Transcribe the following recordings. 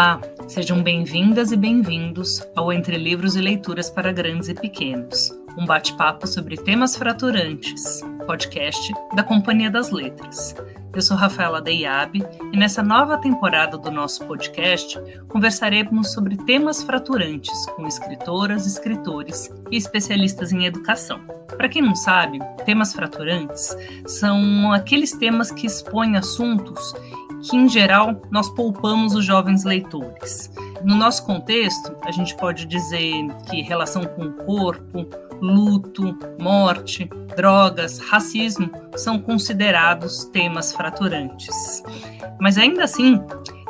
Olá, sejam bem-vindas e bem-vindos ao Entre Livros e Leituras para Grandes e Pequenos, um bate-papo sobre temas fraturantes, podcast da Companhia das Letras. Eu sou Rafaela Deyab e nessa nova temporada do nosso podcast conversaremos sobre temas fraturantes com escritoras, escritores e especialistas em educação. Para quem não sabe, temas fraturantes são aqueles temas que expõem assuntos que, em geral, nós poupamos os jovens leitores. No nosso contexto, a gente pode dizer que relação com o corpo, luto, morte, drogas, racismo são considerados temas fraturantes. Mas ainda assim,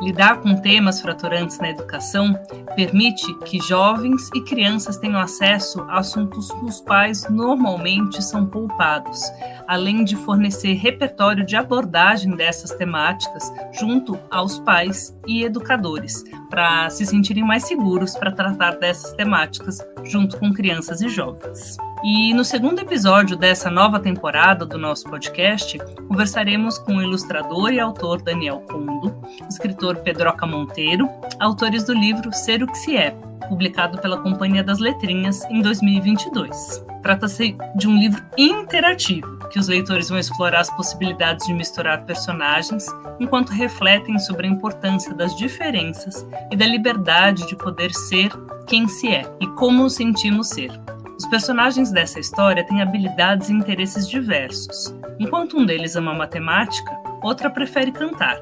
lidar com temas fraturantes na educação permite que jovens e crianças tenham acesso a assuntos dos quais normalmente são poupados, além de fornecer repertório de abordagem dessas temáticas junto aos pais e educadores, para se sentirem mais seguros para tratar dessas temáticas junto com crianças e jovens. E no segundo episódio dessa nova temporada do nosso podcast, conversaremos com o ilustrador e autor Daniel Condo, o escritor Pedroca Monteiro, autores do livro Ser o que se é, publicado pela Companhia das Letrinhas em 2022. Trata-se de um livro interativo, que os leitores vão explorar as possibilidades de misturar personagens enquanto refletem sobre a importância das diferenças e da liberdade de poder ser quem se é e como nos sentimos ser. Os personagens dessa história têm habilidades e interesses diversos. Enquanto um deles ama matemática, outra prefere cantar.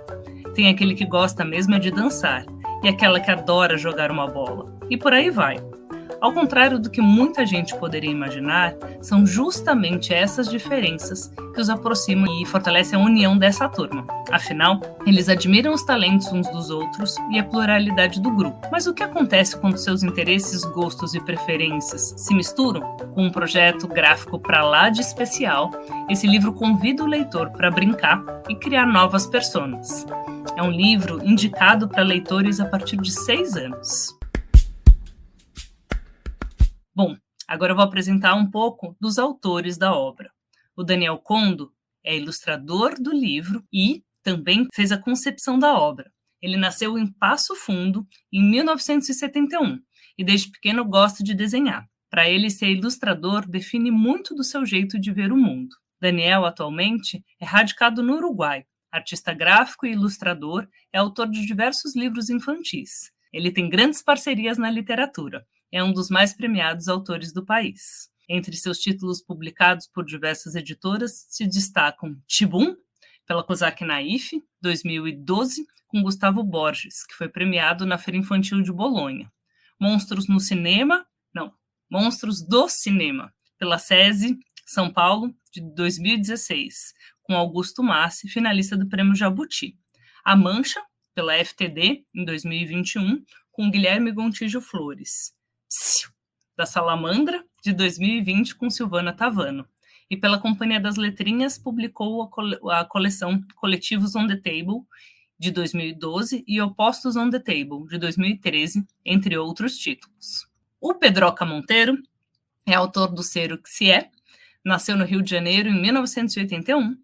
Tem aquele que gosta mesmo de dançar e aquela que adora jogar uma bola. E por aí vai. Ao contrário do que muita gente poderia imaginar, são justamente essas diferenças que os aproximam e fortalecem a união dessa turma. Afinal, eles admiram os talentos uns dos outros e a pluralidade do grupo. Mas o que acontece quando seus interesses, gostos e preferências se misturam? Com um projeto gráfico pra lá de especial, esse livro convida o leitor para brincar e criar novas personas. É um livro indicado para leitores a partir de 6 anos. Bom, agora eu vou apresentar um pouco dos autores da obra. O Daniel Condo é ilustrador do livro e também fez a concepção da obra. Ele nasceu em Passo Fundo, em 1971, e desde pequeno gosta de desenhar. Para ele, ser ilustrador define muito do seu jeito de ver o mundo. Daniel, atualmente, é radicado no Uruguai. Artista gráfico e ilustrador, é autor de diversos livros infantis. Ele tem grandes parcerias na literatura. É um dos mais premiados autores do país. Entre seus títulos publicados por diversas editoras se destacam Tibum, pela Kozak Naif, 2012, com Gustavo Borges, que foi premiado na Feira Infantil de Bolonha. Monstros do Cinema, pela SESI, São Paulo, de 2016, com Augusto Massi, finalista do Prêmio Jabuti. A Mancha, pela FTD, em 2021, com Guilherme Gontijo Flores. Da Salamandra, de 2020, com Silvana Tavano. E pela Companhia das Letrinhas, publicou a coleção Coletivos on the Table, de 2012, e Opostos on the Table, de 2013, entre outros títulos. O Pedroca Monteiro é autor do Ser o que se é, nasceu no Rio de Janeiro em 1981,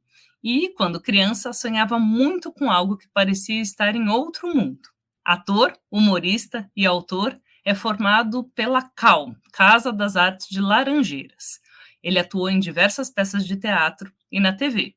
e, quando criança, sonhava muito com algo que parecia estar em outro mundo. Ator, humorista e autor, é formado pela CAL, Casa das Artes de Laranjeiras. Ele atuou em diversas peças de teatro e na TV.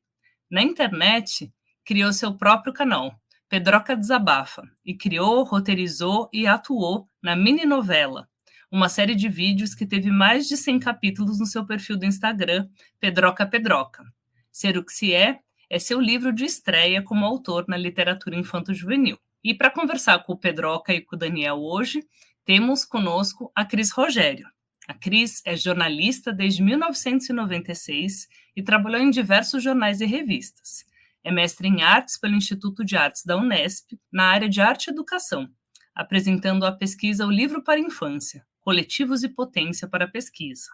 Na internet, criou seu próprio canal, Pedroca Desabafa, e criou, roteirizou e atuou na mini-novela, uma série de vídeos que teve mais de 100 capítulos no seu perfil do Instagram, Pedroca Pedroca. Ser o que se é seu livro de estreia como autor na literatura infanto-juvenil. E para conversar com o Pedroca e com o Daniel hoje, temos conosco a Cris Rogério. A Cris é jornalista desde 1996 e trabalhou em diversos jornais e revistas. É mestre em artes pelo Instituto de Artes da Unesp, na área de arte e educação, apresentando a pesquisa O Livro para a Infância, Coletivos e Potência para a Pesquisa.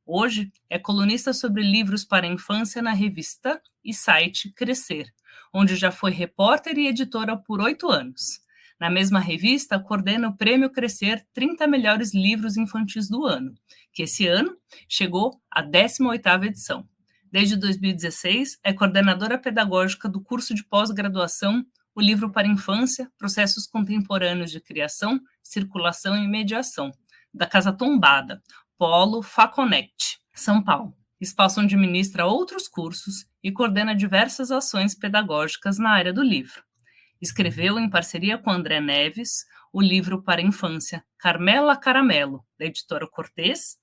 Hoje é colunista sobre livros para a infância na revista e site Crescer, onde já foi repórter e editora por 8 anos. Na mesma revista, coordena o Prêmio Crescer 30 Melhores Livros Infantis do Ano, que esse ano chegou à 18ª edição. Desde 2016, é coordenadora pedagógica do curso de pós-graduação o livro para infância, Processos Contemporâneos de Criação, Circulação e Mediação, da Casa Tombada, Polo Faconect, São Paulo. Espaço onde ministra outros cursos e coordena diversas ações pedagógicas na área do livro. Escreveu, em parceria com André Neves, o livro para infância Carmela Caramelo, da editora Cortez,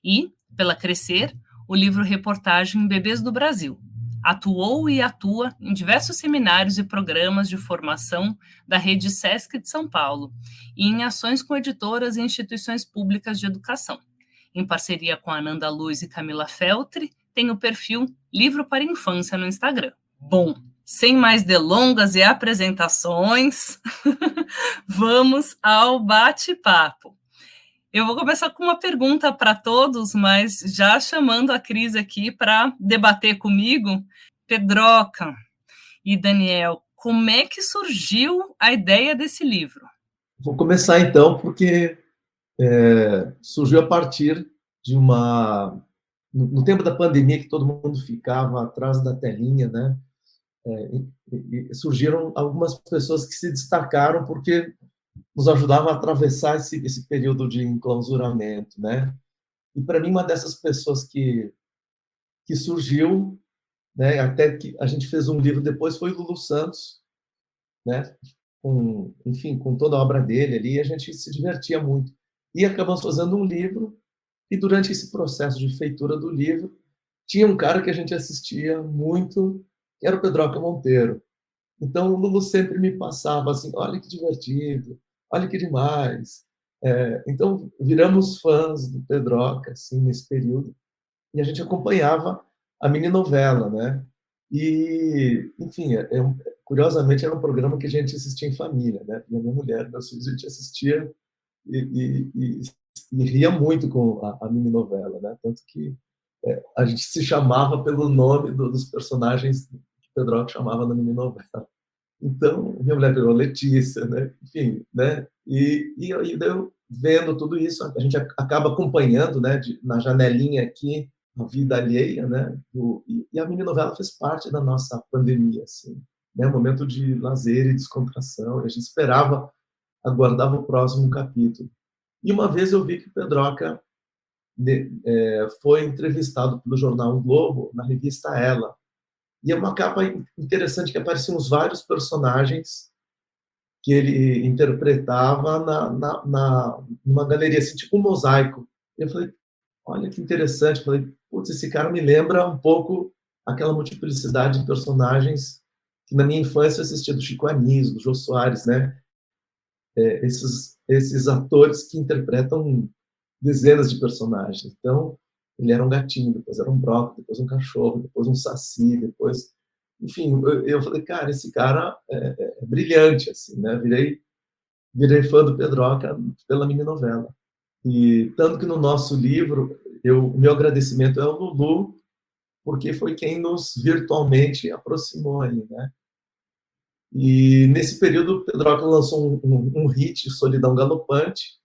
e, pela Crescer, o livro reportagem Bebês do Brasil. Atuou e atua em diversos seminários e programas de formação da Rede Sesc de São Paulo e em ações com editoras e instituições públicas de educação. Em parceria com Ananda Luz e Camila Feltri, tem o perfil Livro para Infância no Instagram. Bom, sem mais delongas e apresentações, vamos ao bate-papo. Eu vou começar com uma pergunta para todos, mas já chamando a Cris aqui para debater comigo. Pedroca e Daniel, como é que surgiu a ideia desse livro? Vou começar então, porque surgiu a partir de no tempo da pandemia, que todo mundo ficava atrás da telinha, né? E surgiram algumas pessoas que se destacaram porque nos ajudavam a atravessar esse período de enclausuramento, né? E para mim, uma dessas pessoas que surgiu, né, até que a gente fez um livro depois, foi o Lulu Santos, né? Enfim, com toda a obra dele ali, a gente se divertia muito. E acabamos fazendo um livro, e durante esse processo de feitura do livro, tinha um cara que a gente assistia muito, que era o Pedroca Monteiro. Então, o Lulu sempre me passava assim, olha que divertido, olha que demais. Então, viramos fãs do Pedroca, assim, nesse período, e a gente acompanhava a mini-novela, né? E, enfim, curiosamente, era um programa que a gente assistia em família, né? Minha mulher, meus filhos, a gente assistia e ria muito com a mini-novela, né? Tanto que a gente se chamava pelo nome dos personagens que Pedroca chamava na mini-novela. Então, minha mulher pegou Letícia, né? Enfim, né? E eu vendo tudo isso, a gente acaba acompanhando, né? Na janelinha aqui, a vida alheia, né? E a mini-novela fez parte da nossa pandemia, assim, né? Um momento de lazer e descontração. E a gente esperava, aguardava o próximo capítulo. E uma vez eu vi que o Pedroca foi entrevistado pelo jornal O Globo, na revista Ela. E é uma capa interessante que apareciam os vários personagens que ele interpretava numa galeria, assim, tipo um mosaico. E eu falei, olha que interessante. Eu falei, putz, esse cara me lembra um pouco aquela multiplicidade de personagens que na minha infância eu assistia do Chico Anísio, do Jô Soares, né? Esses atores que interpretam dezenas de personagens. Então, ele era um gatinho, depois era um brócolis, depois um cachorro, depois um saci, depois... Enfim, eu falei, cara, esse cara é brilhante, assim, né? Virei fã do Pedroca pela mini-novela. E tanto que no nosso livro, o meu agradecimento é ao Lulu, porque foi quem nos virtualmente aproximou aí, né? E nesse período, o Pedroca lançou um hit, Solidão Galopante,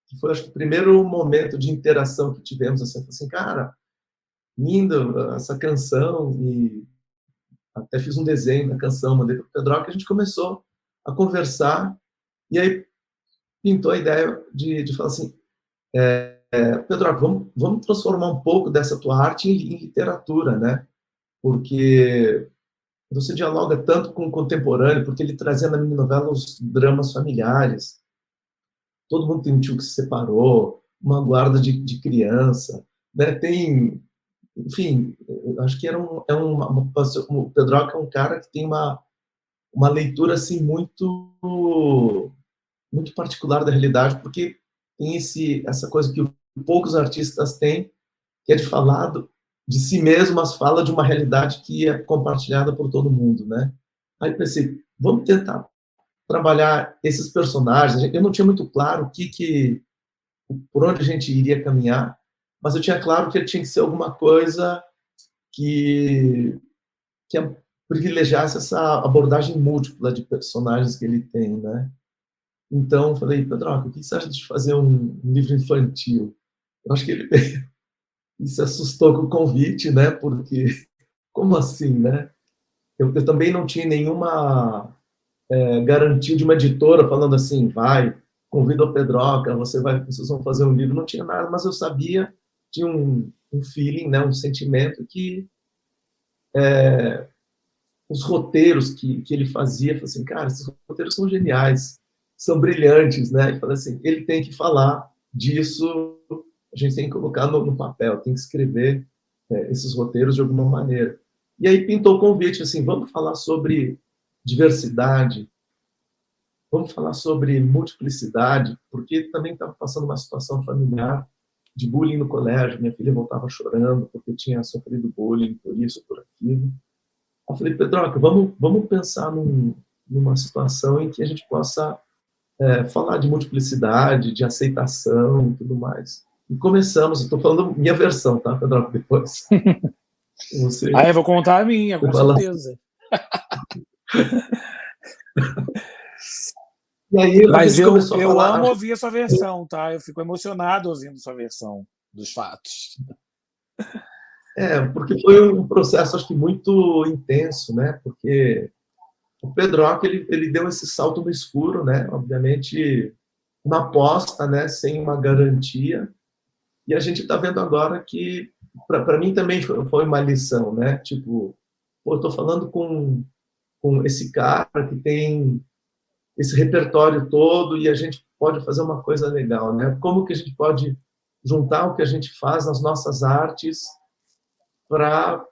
que foi, acho que, o primeiro momento de interação que tivemos, assim, cara, linda essa canção, e até fiz um desenho da canção, mandei para o Pedroca, a gente começou a conversar, e aí pintou a ideia de falar assim, Pedroca, vamos transformar um pouco dessa tua arte em literatura, né? Porque você dialoga tanto com o contemporâneo, porque ele trazia na mini-novela os dramas familiares, todo mundo tem um tio que se separou, uma guarda de criança, né? Tem, enfim, acho que o Pedroca é um cara que tem uma leitura assim muito particular da realidade, porque tem essa coisa que poucos artistas têm, que é de falar de si mesmo, mas fala de uma realidade que é compartilhada por todo mundo, né? Aí pensei, vamos tentar trabalhar esses personagens. Eu não tinha muito claro por onde a gente iria caminhar, mas eu tinha claro que tinha que ser alguma coisa que privilegiasse essa abordagem múltipla de personagens que ele tem, né? Então, eu falei, Pedroca, o que você acha de fazer um livro infantil? Eu acho que ele se assustou com o convite, né? Porque, como assim, né? Eu também não tinha nenhuma garantia de uma editora falando assim, vai, convida o Pedroca, vocês vão fazer um livro. Não tinha nada, mas eu sabia, tinha um feeling, né, um sentimento que os roteiros que ele fazia, falei assim, cara, esses roteiros são geniais, são brilhantes, né? E falei assim, ele tem que falar disso, a gente tem que colocar no papel, tem que escrever esses roteiros de alguma maneira. E aí pintou o convite, assim, vamos falar sobre diversidade, vamos falar sobre multiplicidade, porque também estava passando uma situação familiar de bullying no colégio, minha filha voltava chorando porque tinha sofrido bullying por isso, por aquilo. Eu falei, Pedroca, vamos pensar numa situação em que a gente possa falar de multiplicidade, de aceitação e tudo mais. E começamos, estou falando minha versão, tá, Pedroca, depois. Você, eu vou contar a minha, com certeza. E aí, mas eu amo ouvir a sua versão, tá? Eu fico emocionado ouvindo sua versão dos fatos. Porque foi um processo, acho que, muito intenso, né? Porque o Pedroca, ele deu esse salto no escuro, né? Obviamente, uma aposta, né? Sem uma garantia. E a gente está vendo agora que, para mim, também foi uma lição, né? Tipo, eu estou falando com esse cara que tem esse repertório todo e a gente pode fazer uma coisa legal, né? Como que a gente pode juntar o que a gente faz nas nossas artes para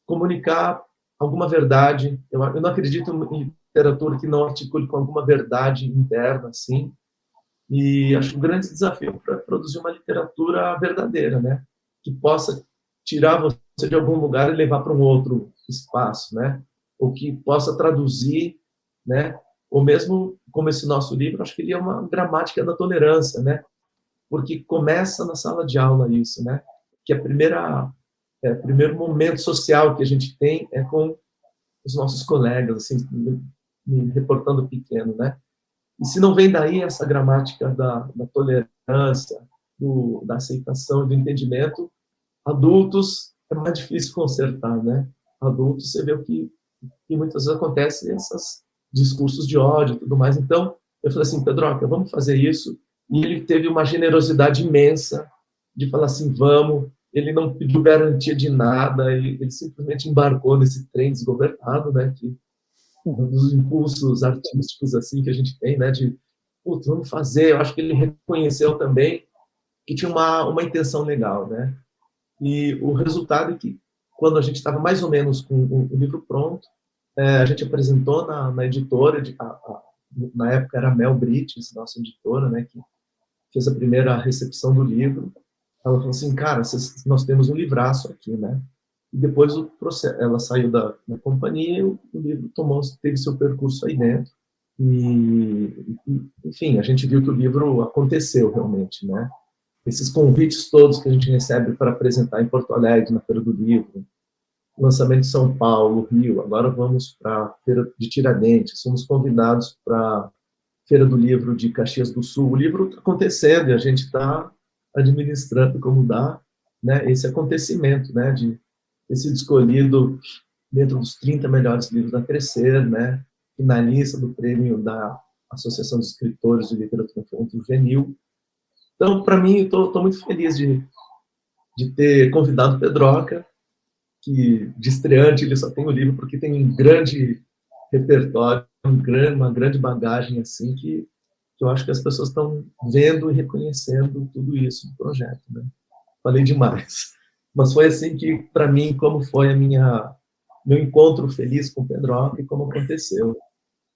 comunicar alguma verdade? Eu não acredito em literatura que não articule com alguma verdade interna, assim. E acho um grande desafio para produzir uma literatura verdadeira, né? Que possa tirar você de algum lugar e levar para um outro espaço, né? Ou que possa traduzir, né? Ou mesmo, como esse nosso livro, acho que ele é uma gramática da tolerância, né? Porque começa na sala de aula isso, né? Que o primeiro momento social que a gente tem é com os nossos colegas, assim, me reportando pequeno, né? E se não vem daí essa gramática da tolerância, da aceitação, do entendimento, adultos é mais difícil consertar, né? Adultos, você vê o que muitas vezes acontece, esses discursos de ódio e tudo mais. Então, eu falei assim, Pedroca, vamos fazer isso. E ele teve uma generosidade imensa de falar assim, vamos. Ele não pediu garantia de nada, ele simplesmente embarcou nesse trem desgovernado, né? Que dos impulsos artísticos assim que a gente tem, né? De, putz, vamos fazer. Eu acho que ele reconheceu também que tinha uma intenção legal, né? E o resultado é que, quando a gente estava mais ou menos com o livro pronto, a gente apresentou na editora, na época era a Mel Brites, nossa editora, né, que fez a primeira recepção do livro. Ela falou assim, cara, nós temos um livraço aqui, né? E depois ela saiu da companhia e o livro teve seu percurso aí dentro. Enfim, a gente viu que o livro aconteceu realmente, né? Esses convites todos que a gente recebe para apresentar em Porto Alegre, na Feira do Livro, lançamento de São Paulo, Rio, agora vamos para a Feira de Tiradentes, somos convidados para a Feira do Livro de Caxias do Sul. O livro está acontecendo e a gente está administrando como dá, né, esse acontecimento, né, de ter sido escolhido dentro dos 30 melhores livros da Crescer, né, finalista do prêmio da Associação de Escritores de Literatura Infantil Juvenil. Então, para mim, estou muito feliz de ter convidado o Pedroca, que de estreante ele só tem o livro porque tem um grande repertório, uma grande bagagem assim que eu acho que as pessoas estão vendo e reconhecendo tudo isso no projeto, né? Falei demais, mas foi assim que, para mim, como foi meu encontro feliz com o Pedroca e como aconteceu.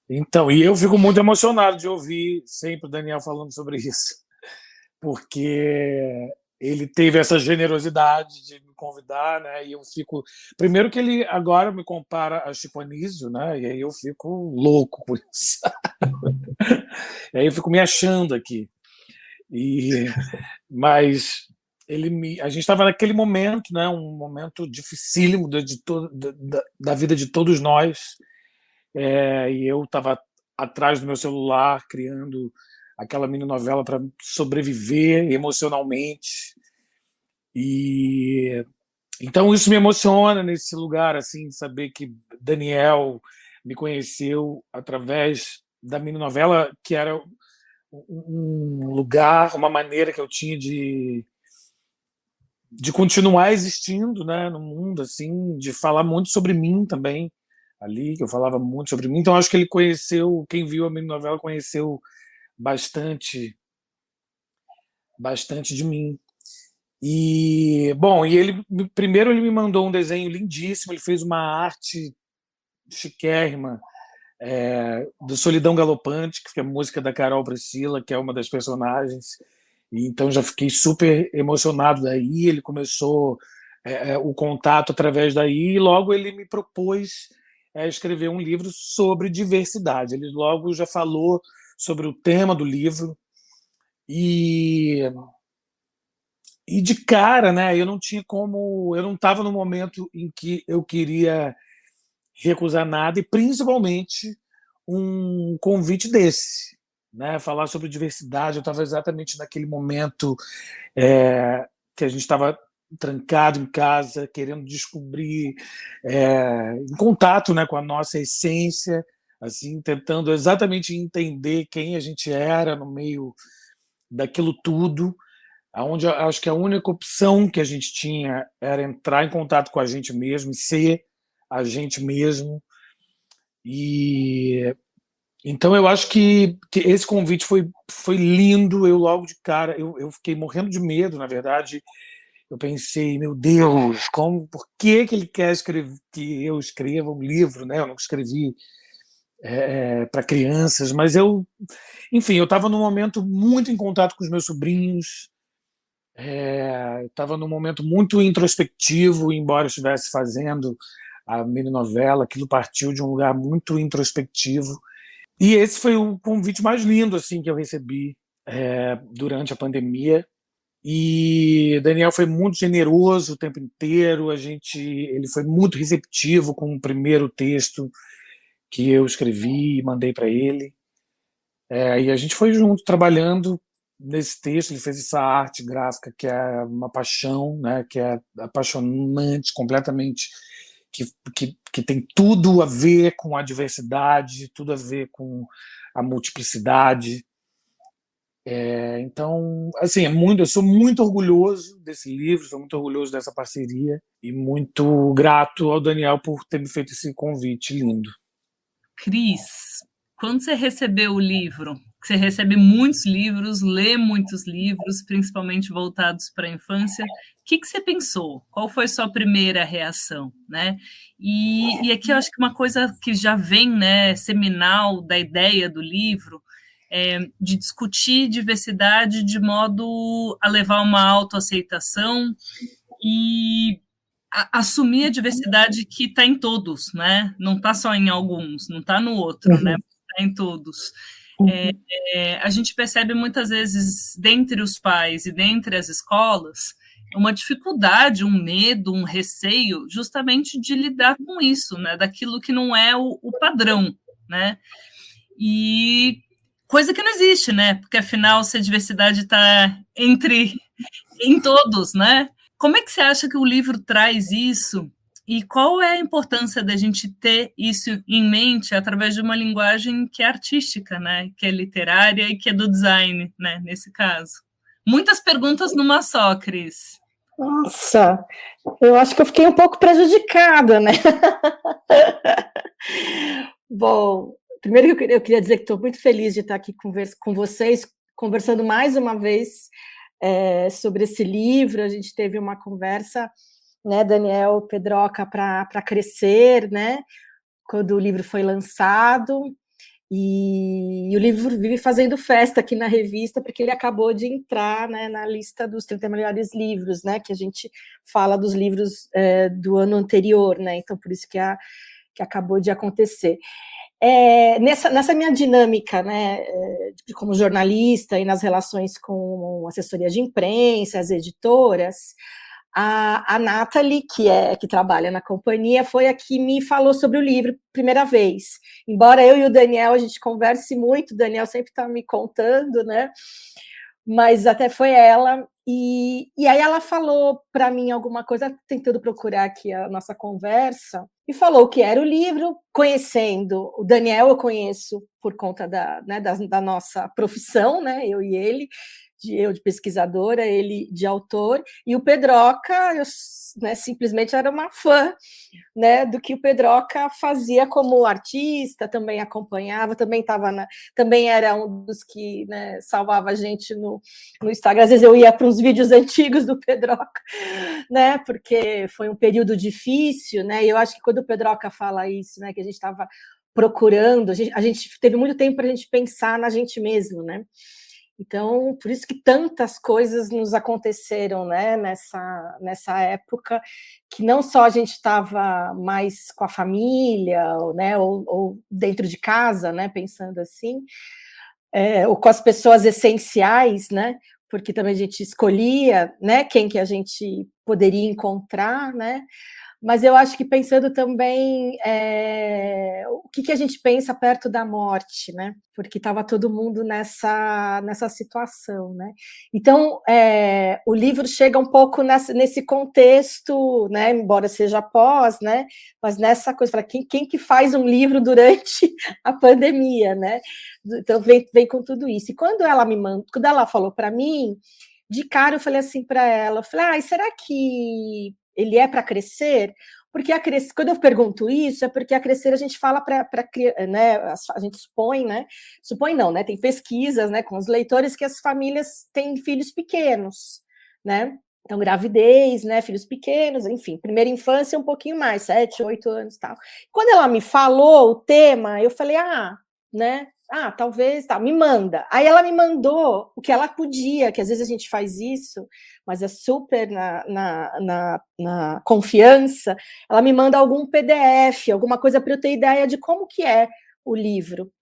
Então, e eu fico muito emocionado de ouvir sempre o Daniel falando sobre isso, porque ele teve essa generosidade de me convidar, né? E eu fico... Primeiro que ele agora me compara a Chico Anísio, né? E aí eu fico louco por isso. E aí eu fico me achando aqui. Mas a gente estava naquele momento, né? Um momento dificílimo da vida de todos nós. E eu estava atrás do meu celular criando aquela mini novela para sobreviver emocionalmente. E então isso me emociona nesse lugar, assim, de saber que Daniel me conheceu através da mininovela, que era um lugar, uma maneira que eu tinha de continuar existindo, né, no mundo, assim, de falar muito sobre mim também, ali, que eu falava muito sobre mim. Então, acho que ele conheceu, quem viu a mininovela conheceu bastante de mim. E, bom, primeiro ele me mandou um desenho lindíssimo, ele fez uma arte chiquérrima, do Solidão Galopante, que é a música da Carol Priscila, que é uma das personagens. E então já fiquei super emocionado daí. Ele começou o contato através daí, e logo ele me propôs escrever um livro sobre diversidade. Ele logo já falou sobre o tema do livro, e de cara, né, eu não estava no momento em que eu queria recusar nada, e principalmente um convite desse, né, falar sobre diversidade. Eu estava exatamente naquele momento que a gente estava trancado em casa, querendo descobrir, em contato, né, com a nossa essência, assim, tentando exatamente entender quem a gente era no meio daquilo tudo, aonde acho que a única opção que a gente tinha era entrar em contato com a gente mesmo, ser a gente mesmo. E então eu acho que esse convite foi lindo. Eu logo de cara, eu fiquei morrendo de medo, na verdade. Eu pensei, meu Deus, por que ele quer que eu escreva um livro, né? Eu não escrevi para crianças, mas enfim, eu estava num momento muito em contato com os meus sobrinhos, estava num momento muito introspectivo, embora eu estivesse fazendo a mininovela, aquilo partiu de um lugar muito introspectivo. E esse foi o convite mais lindo, assim, que eu recebi durante a pandemia. E Daniel foi muito generoso o tempo inteiro. Ele foi muito receptivo com o primeiro texto que eu escrevi e mandei para ele. E a gente foi junto trabalhando nesse texto. Ele fez essa arte gráfica que é uma paixão, né, que é apaixonante, completamente, que tem tudo a ver com a diversidade, tudo a ver com a multiplicidade. Então, assim, eu sou muito orgulhoso desse livro, sou muito orgulhoso dessa parceria e muito grato ao Daniel por ter me feito esse convite lindo. Cris, quando você recebeu o livro, você recebe muitos livros, lê muitos livros, principalmente voltados para a infância, o que você pensou? Qual foi sua primeira reação, né? E aqui eu acho que uma coisa que já vem, né, seminal da ideia do livro, de discutir diversidade de modo a levar uma autoaceitação e assumir a diversidade que está em todos, né? Não está só em alguns, não está no outro, né? Está em todos. A gente percebe muitas vezes, dentre os pais e dentre as escolas, uma dificuldade, um medo, um receio, justamente de lidar com isso, né? Daquilo que não é o padrão, né? E coisa que não existe, né? Porque afinal, se a diversidade está em todos, né? Como é que você acha que o livro traz isso? E qual é a importância da gente ter isso em mente através de uma linguagem que é artística, né? Que é literária e que é do design, né? Nesse caso. Muitas perguntas numa só, Cris. Nossa, eu acho que eu fiquei um pouco prejudicada, né? Bom, primeiro eu queria dizer que estou muito feliz de estar aqui com vocês, conversando mais uma vez sobre esse livro. A gente teve uma conversa, né, Daniel Pedroca, para crescer, né, quando o livro foi lançado, e o livro vive fazendo festa aqui na revista, porque ele acabou de entrar, né, na lista dos 30 melhores livros, né, que a gente fala dos livros do ano anterior, né, então por isso que acabou de acontecer. Nessa minha dinâmica, né, como jornalista e nas relações com assessoria de imprensa, as editoras, a Nathalie, que trabalha na companhia, foi a que me falou sobre o livro primeira vez. Embora eu e o Daniel, a gente converse muito, o Daniel sempre está me contando, né, mas até foi ela E aí ela falou para mim alguma coisa, tentando procurar aqui a nossa conversa, e falou que era o livro, conhecendo o Daniel, eu conheço por conta da nossa profissão, né, eu e ele, eu de pesquisadora, ele de autor, e o Pedroca, eu, né, simplesmente era uma fã, né, do que o Pedroca fazia como artista, também acompanhava, também era um dos que, né, salvava a gente no Instagram. Às vezes eu ia para uns vídeos antigos do Pedroca, né, porque foi um período difícil, né, e eu acho que quando o Pedroca fala isso, né, que a gente estava procurando, a gente teve muito tempo para a gente pensar na gente mesmo, né. Então, por isso que tantas coisas nos aconteceram, né, nessa época, que não só a gente estava mais com a família, né, ou dentro de casa, né, pensando assim, ou com as pessoas essenciais, né, porque também a gente escolhia, né, quem que a gente poderia encontrar, né, mas eu acho que pensando também o que a gente pensa perto da morte, né? Porque estava todo mundo nessa situação, né? Então, o livro chega um pouco nesse contexto, né? Embora seja pós, né? Mas nessa coisa, quem que faz um livro durante a pandemia, né? Então, vem com tudo isso. E quando ela falou para mim, de cara eu falei assim para ela, eu falei, será que ele é para crescer? Porque quando eu pergunto isso, é porque a crescer a gente fala para né, a gente supõe, né? Supõe não, né? Tem pesquisas, né, com os leitores que as famílias têm filhos pequenos, né? Então, gravidez, né, filhos pequenos, enfim, primeira infância um pouquinho mais, 7, 8 anos e tal. Quando ela me falou o tema, eu falei, né? Talvez, me manda. Aí ela me mandou o que ela podia, que às vezes a gente faz isso, mas é super na confiança. Ela me manda algum PDF, alguma coisa para eu ter ideia de como que é o livro.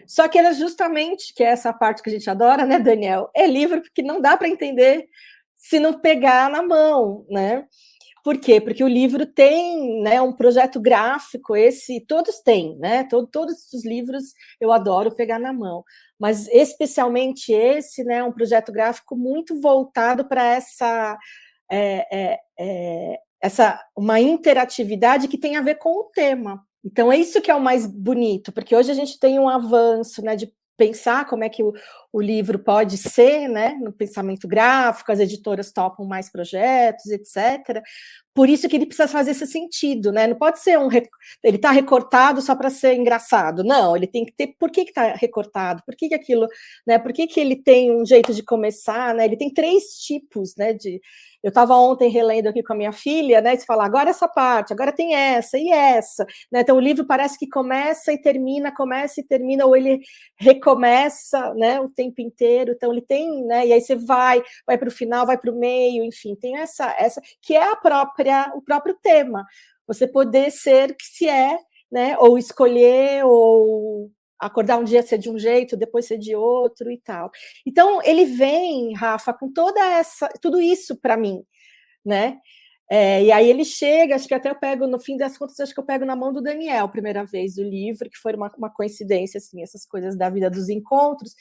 Só que era justamente, que é essa parte que a gente adora, né, Daniel? É livro que não dá para entender se não pegar na mão, né? Por quê? Porque o livro tem, né, um projeto gráfico, todos têm, né? Todos os livros eu adoro pegar na mão, mas especialmente esse, né, um projeto gráfico muito voltado para uma interatividade que tem a ver com o tema. Então é isso que é o mais bonito, porque hoje a gente tem um avanço, né, de pensar como é que o livro pode ser, né, no pensamento gráfico, as editoras topam mais projetos, etc. Por isso que ele precisa fazer esse sentido, né? Não pode ser ele está recortado só para ser engraçado. Não, ele tem que ter por que está recortado, por que aquilo, né? Por que ele tem um jeito de começar, né? Ele tem 3 tipos, né? Eu estava ontem relendo aqui com a minha filha, né? E você fala, agora essa parte, agora tem essa e essa, né? Então o livro parece que começa e termina, ou ele recomeça, né? O tempo inteiro. Então ele tem, né? E aí você vai para o final, vai para o meio, enfim, tem essa que é o próprio tema. Você poder ser o que se é, né? Ou escolher, ou acordar um dia ser de um jeito, depois ser de outro e tal. Então, ele vem, Rafa, com tudo isso para mim, né? E aí ele chega, acho que até eu pego, no fim das contas, acho que eu pego na mão do Daniel, primeira vez, o livro, que foi uma coincidência, assim, essas coisas da vida dos encontros.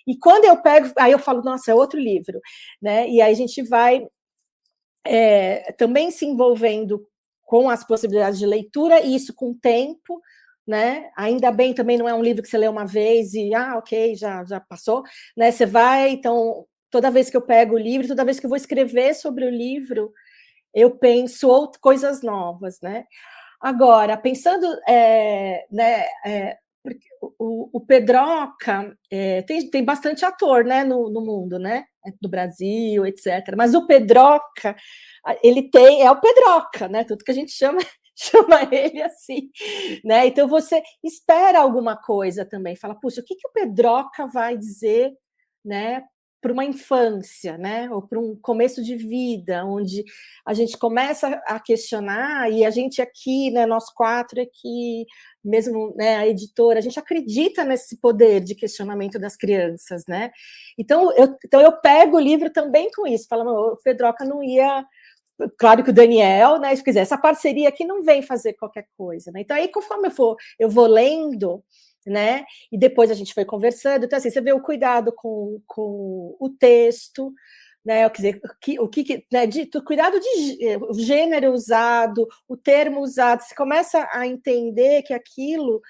E quando eu pego, aí eu falo, nossa, é outro livro, né? E aí a gente vai também se envolvendo com as possibilidades de leitura, e isso com tempo, né? Ainda bem, também não é um livro que você lê uma vez e, ok, já passou, né? Você vai, então, toda vez que eu pego o livro, toda vez que eu vou escrever sobre o livro, eu penso coisas novas, né? Agora, pensando, né, porque o Pedroca tem bastante ator, né, no mundo, né? Do Brasil, etc. Mas o Pedroca, ele é o Pedroca, né? Tudo que a gente chama ele assim, né? Então você espera alguma coisa também, fala, puxa, o que o Pedroca vai dizer, né, para uma infância, né, ou para um começo de vida, onde a gente começa a questionar, e a gente aqui, né, nós 4 aqui, mesmo, né, a editora, a gente acredita nesse poder de questionamento das crianças, né? Então eu pego o livro também com isso, falo, o Pedroca não ia. Claro que o Daniel, né, se quiser, essa parceria aqui não vem fazer qualquer coisa, né? Então aí, conforme eu vou lendo, né, e depois a gente foi conversando, então assim, você vê o cuidado com o texto, né? Quer dizer, né, o cuidado o gênero usado, o termo usado, você começa a entender que aquilo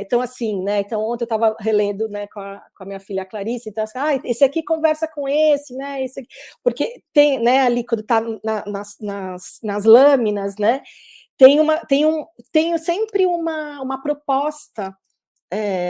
então, assim, né? Então, ontem eu estava relendo, né, com a minha filha Clarice, então, assim, esse aqui conversa com esse, né? Esse aqui, porque tem, né, ali, quando está nas lâminas, né? Tem sempre uma proposta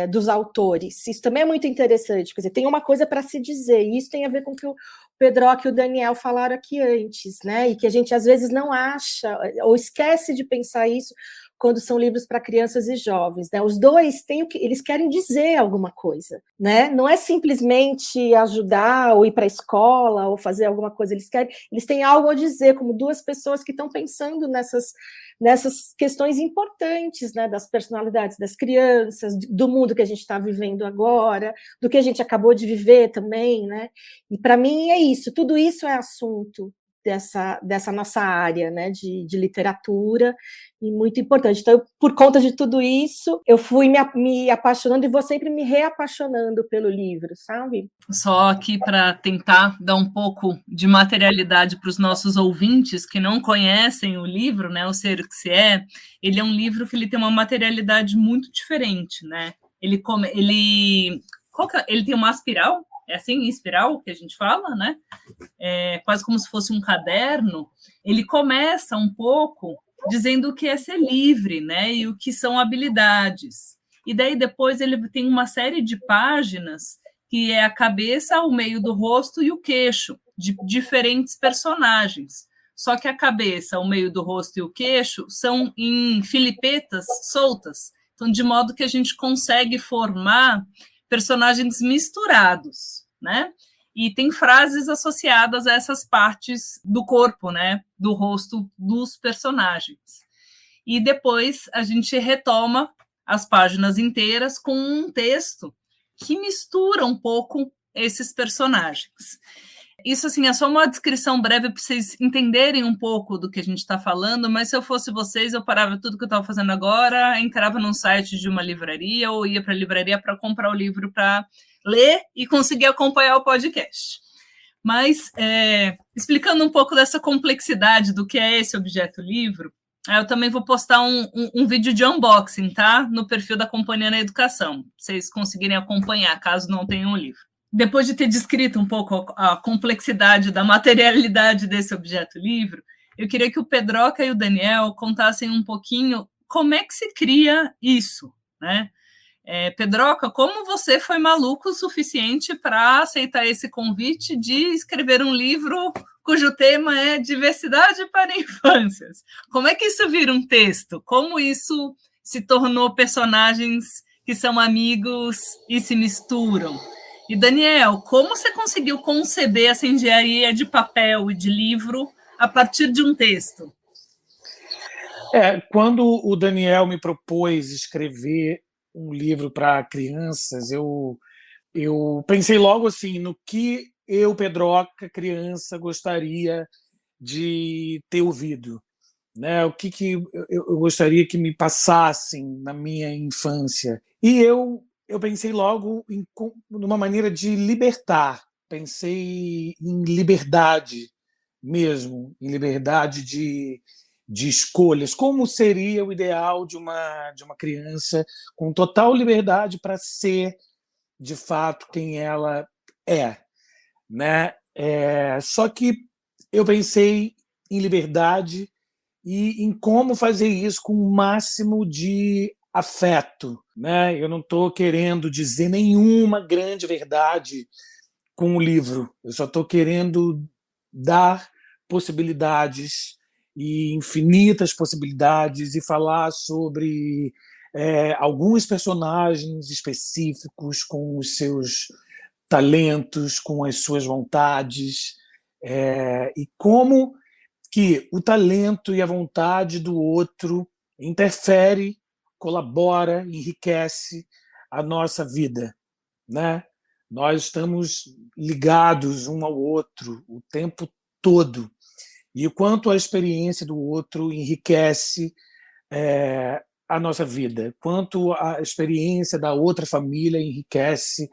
dos autores. Isso também é muito interessante. Quer dizer, tem uma coisa para se dizer, e isso tem a ver com o que o Pedroca e o Daniel falaram aqui antes, né? E que a gente às vezes não acha ou esquece de pensar isso quando são livros para crianças e jovens, né? Os dois eles querem dizer alguma coisa, né? Não é simplesmente ajudar ou ir para a escola ou fazer alguma coisa, eles têm algo a dizer, como duas pessoas que estão pensando nessas questões importantes, né, das personalidades das crianças, do mundo que a gente está vivendo agora, do que a gente acabou de viver também, né? E para mim é isso, tudo isso é assunto dessa nossa área, né, de literatura, e muito importante. Então, por conta de tudo isso, eu fui me apaixonando e vou sempre me reapaixonando pelo livro, sabe? Só aqui para tentar dar um pouco de materialidade para os nossos ouvintes que não conhecem o livro, né, O Ser o que se é, ele é um livro que ele tem uma materialidade muito diferente, né? Ele tem uma espiral, é assim, espiral que a gente fala, né? Quase como se fosse um caderno. Ele começa um pouco dizendo o que é ser livre, né? E o que são habilidades. E daí depois ele tem uma série de páginas que é a cabeça, o meio do rosto e o queixo, de diferentes personagens. Só que a cabeça, o meio do rosto e o queixo são em filipetas soltas, então de modo que a gente consegue formar personagens misturados, né? E tem frases associadas a essas partes do corpo, né? Do rosto dos personagens. E depois a gente retoma as páginas inteiras com um texto que mistura um pouco esses personagens. Isso, assim, é só uma descrição breve para vocês entenderem um pouco do que a gente está falando, mas se eu fosse vocês, eu parava tudo que eu estava fazendo agora, entrava num site de uma livraria ou ia para a livraria para comprar o livro para ler e conseguir acompanhar o podcast. Mas, explicando um pouco dessa complexidade do que é esse objeto livro, eu também vou postar um vídeo de unboxing, tá? No perfil da Companhia na Educação, para vocês conseguirem acompanhar, caso não tenham o livro. Depois de ter descrito um pouco a complexidade da materialidade desse objeto livro, eu queria que o Pedroca e o Daniel contassem um pouquinho como é que se cria isso, né? Pedroca, como você foi maluco o suficiente para aceitar esse convite de escrever um livro cujo tema é diversidade para infâncias? Como é que isso vira um texto? Como isso se tornou personagens que são amigos e se misturam? E, Daniel, como você conseguiu conceber essa engenharia de papel e de livro a partir de um texto? Quando o Daniel me propôs escrever um livro para crianças, eu pensei logo assim no que eu, Pedroca, criança, gostaria de ter ouvido, né? O que eu gostaria que me passassem na minha infância. E eu pensei logo numa maneira de libertar, pensei em liberdade mesmo, em liberdade de escolhas. Como seria o ideal de uma criança com total liberdade para ser, de fato, quem ela é, né? Só que eu pensei em liberdade e em como fazer isso com o máximo de afeto, né? Eu não estou querendo dizer nenhuma grande verdade com o livro, eu só estou querendo dar possibilidades e infinitas possibilidades e falar sobre alguns personagens específicos com os seus talentos, com as suas vontades, e como que o talento e a vontade do outro interfere, colabora, enriquece a nossa vida, né? Nós estamos ligados um ao outro o tempo todo. E o quanto a experiência do outro enriquece a nossa vida, quanto a experiência da outra família enriquece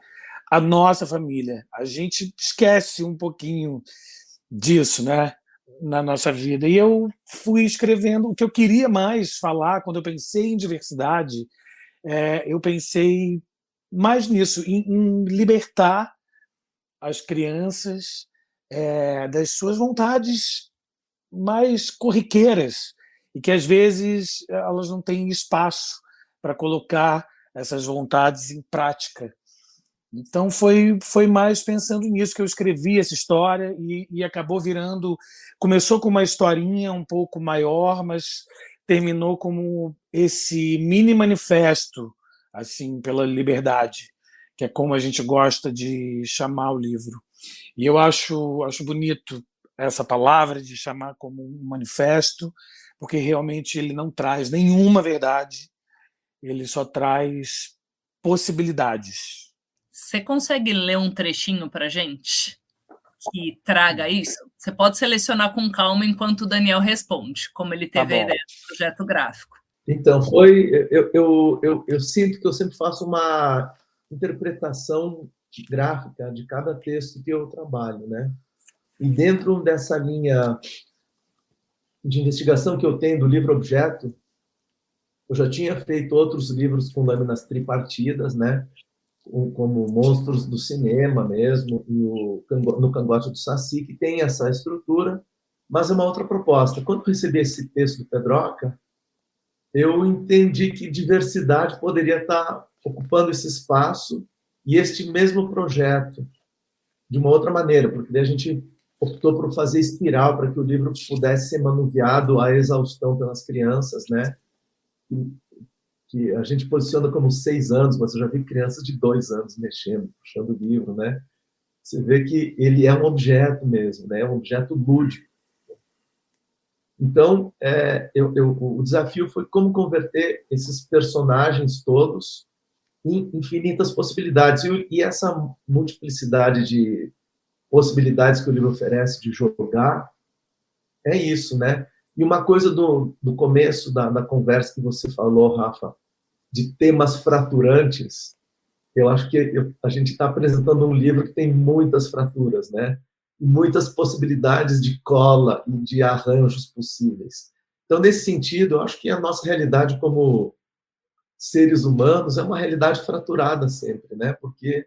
a nossa família. A gente esquece um pouquinho disso, né, na nossa vida. E eu fui escrevendo o que eu queria mais falar quando eu pensei em diversidade. Eu pensei mais nisso, em libertar as crianças das suas vontades mais corriqueiras e que às vezes elas não têm espaço para colocar essas vontades em prática. Então foi mais pensando nisso que eu escrevi essa história e acabou virando, começou com uma historinha um pouco maior, mas terminou como esse mini manifesto assim pela liberdade, que é como a gente gosta de chamar o livro. E eu acho bonito essa palavra de chamar como um manifesto, porque realmente ele não traz nenhuma verdade, ele só traz possibilidades. Você consegue ler um trechinho para gente que traga isso? Você pode selecionar com calma enquanto o Daniel responde, como ele teve a ideia do projeto gráfico. Então, eu sinto que eu sempre faço uma interpretação gráfica de cada texto que eu trabalho, né? E dentro dessa linha de investigação que eu tenho do livro-objeto, eu já tinha feito outros livros com lâminas tripartidas, né? Como Monstros do Cinema mesmo, e No Cangote do Saci, que tem essa estrutura, mas é uma outra proposta. Quando eu recebi esse texto do Pedroca, eu entendi que diversidade poderia estar ocupando esse espaço e este mesmo projeto de uma outra maneira, porque daí a gente optou por fazer espiral para que o livro pudesse ser manuseado à exaustão pelas crianças, né? Que a gente posiciona como 6 anos, mas eu já vi crianças de 2 anos mexendo, puxando o livro, né? Você vê que ele é um objeto mesmo, né? É um objeto lúdico. Então, o desafio foi como converter esses personagens todos em infinitas possibilidades. E essa multiplicidade de possibilidades que o livro oferece de jogar é isso, né? E uma coisa do começo da conversa que você falou, Rafa, de temas fraturantes, eu acho que a gente está apresentando um livro que tem muitas fraturas, né? Muitas possibilidades de cola e de arranjos possíveis. Então, nesse sentido, eu acho que a nossa realidade como seres humanos é uma realidade fraturada sempre, né? Porque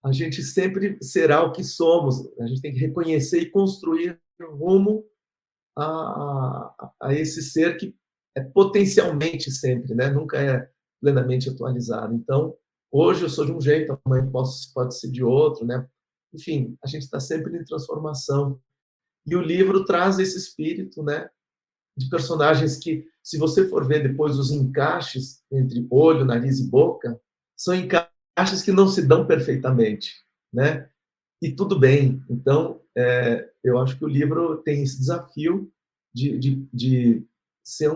a gente sempre será o que somos. A gente tem que reconhecer e construir rumo a esse ser que é potencialmente sempre, né? Nunca é plenamente atualizado. Então, hoje eu sou de um jeito, amanhã pode ser de outro, né? Enfim, a gente está sempre em transformação. E o livro traz esse espírito, né? De personagens que, se você for ver depois os encaixes entre olho, nariz e boca, são encaixes que não se dão perfeitamente, né? E tudo bem. Então, eu acho que o livro tem esse desafio de ser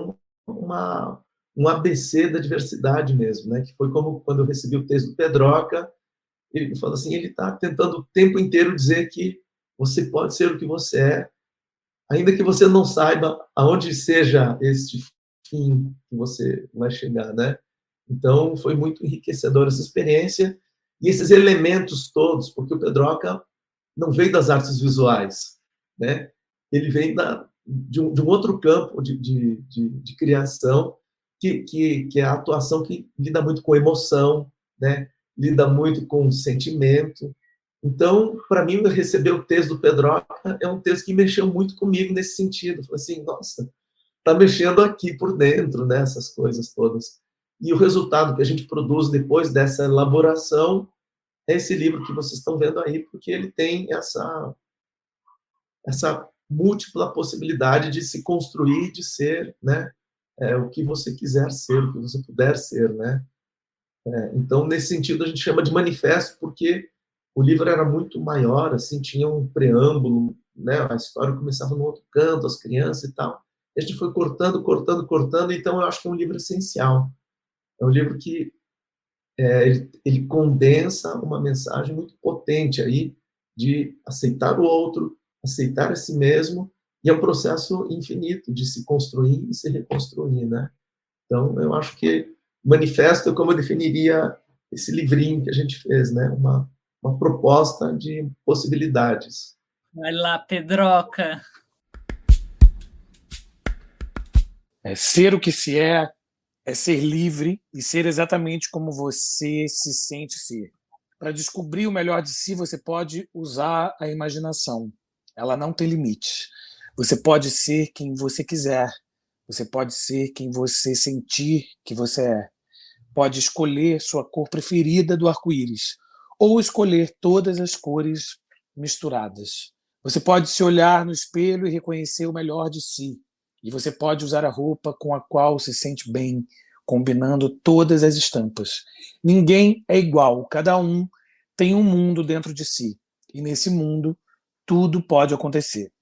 um ABC da diversidade mesmo, né? Que foi como quando eu recebi o texto do Pedroca, ele falou assim, ele está tentando o tempo inteiro dizer que você pode ser o que você é, ainda que você não saiba aonde seja este fim que você vai chegar, né? Então, foi muito enriquecedora essa experiência e esses elementos todos, porque o Pedroca não veio das artes visuais, né? Ele vem de um outro campo de criação, que é a atuação que lida muito com emoção, né? Lida muito com sentimento. Então, para mim, receber o texto do Pedroca é um texto que mexeu muito comigo nesse sentido. Falei assim, nossa, está mexendo aqui por dentro, né? Essas coisas todas. E o resultado que a gente produz depois dessa elaboração é esse livro que vocês estão vendo aí, porque ele tem essa múltipla possibilidade de se construir, de ser, né? O que você quiser ser, o que você puder ser, né? Então, nesse sentido, a gente chama de manifesto, porque o livro era muito maior, assim, tinha um preâmbulo, né? A história começava no outro canto, as crianças e tal. A gente foi cortando, então eu acho que é um livro essencial. É um livro que ele condensa uma mensagem muito potente aí de aceitar o outro, aceitar a si mesmo, e é um processo infinito de se construir e se reconstruir, né? Então, eu acho que manifesto, como eu definiria esse livrinho que a gente fez, né? Uma proposta de possibilidades. Vai lá, Pedroca. Ser o que se é ser livre e ser exatamente como você se sente ser. Para descobrir o melhor de si, você pode usar a imaginação. Ela não tem limite. Você pode ser quem você quiser. Você pode ser quem você sentir que você é. Pode escolher sua cor preferida do arco-íris ou escolher todas as cores misturadas. Você pode se olhar no espelho e reconhecer o melhor de si. E você pode usar a roupa com a qual se sente bem, combinando todas as estampas. Ninguém é igual, cada um tem um mundo dentro de si. E nesse mundo, tudo pode acontecer.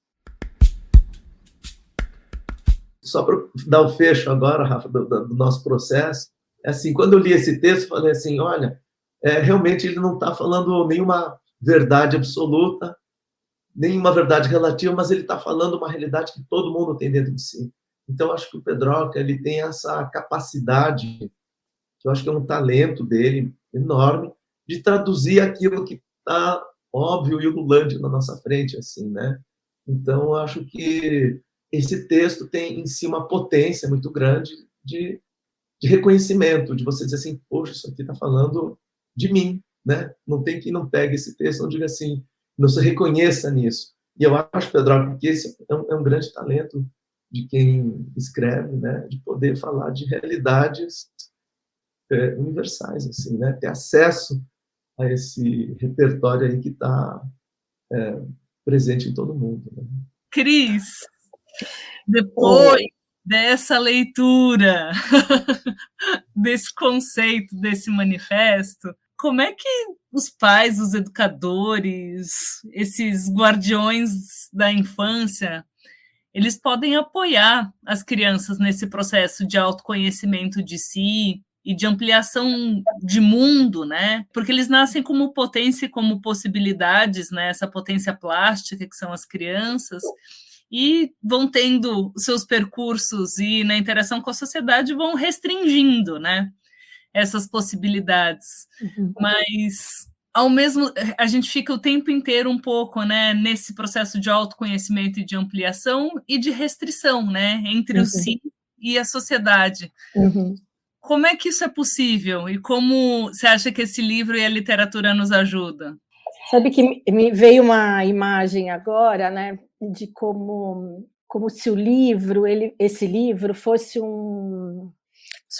Só para dar o fecho agora, Rafa, do nosso processo, é assim, quando eu li esse texto, eu falei assim, olha, realmente ele não está falando nenhuma verdade absoluta, nenhuma verdade relativa, mas ele está falando uma realidade que todo mundo tem dentro de si. Então, acho que o Pedroca ele tem essa capacidade, que eu acho que é um talento dele enorme, de traduzir aquilo que está óbvio e ululante na nossa frente, assim, né? Então, eu acho que esse texto tem em si uma potência muito grande de reconhecimento, de você dizer assim, poxa, isso aqui está falando de mim, né? Não tem quem não pegue esse texto, não diga assim, não se reconheça nisso. E eu acho, Pedro, que esse é um grande talento de quem escreve, né? De poder falar de realidades universais, assim, né? Ter acesso a esse repertório aí que está presente em todo mundo. Né? Cris, depois dessa leitura, desse conceito, desse manifesto, como é que os pais, os educadores, esses guardiões da infância, eles podem apoiar as crianças nesse processo de autoconhecimento de si e de ampliação de mundo, né? Porque eles nascem como potência e como possibilidades, né? Essa potência plástica que são as crianças, e vão tendo seus percursos e na interação com a sociedade vão restringindo, né? Essas possibilidades. Uhum. Mas ao mesmo, a gente fica o tempo inteiro um pouco, né, nesse processo de autoconhecimento e de ampliação e de restrição, né, entre o si e a sociedade. Como é que isso é possível? E como você acha que esse livro e a literatura nos ajudam? Sabe que me veio uma imagem agora, né, de como se o livro, esse livro fosse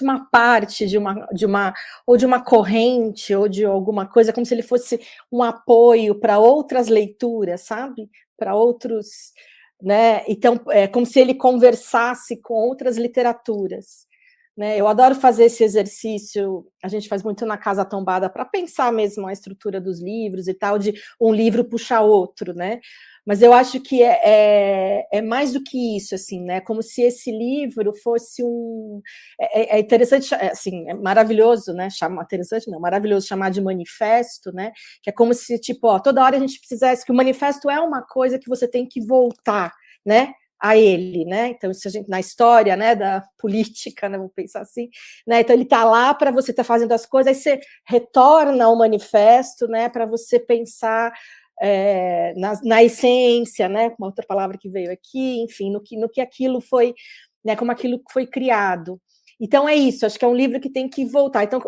uma parte de uma corrente ou de alguma coisa, como se ele fosse um apoio para outras leituras, sabe? Para outros, né? Então, é como se ele conversasse com outras literaturas. Né? Eu adoro fazer esse exercício, a gente faz muito na Casa Tombada, para pensar mesmo a estrutura dos livros e tal, de um livro puxar outro, né? Mas eu acho que é mais do que isso, assim, né? Como se esse livro fosse é interessante, assim, é maravilhoso, né? Maravilhoso chamar de manifesto, né? Que é como se, tipo, ó, toda hora a gente precisasse, que o manifesto é uma coisa que você tem que voltar, né? A ele, né? Então, se a gente na história, né, da política, né, vamos pensar assim, né? Então ele está lá para você estar fazendo as coisas, aí você retorna ao manifesto, né, para você pensar na essência, né? Uma outra palavra que veio aqui, enfim, no que aquilo foi, né? Como aquilo foi criado. Então é isso, acho que é um livro que tem que voltar. Então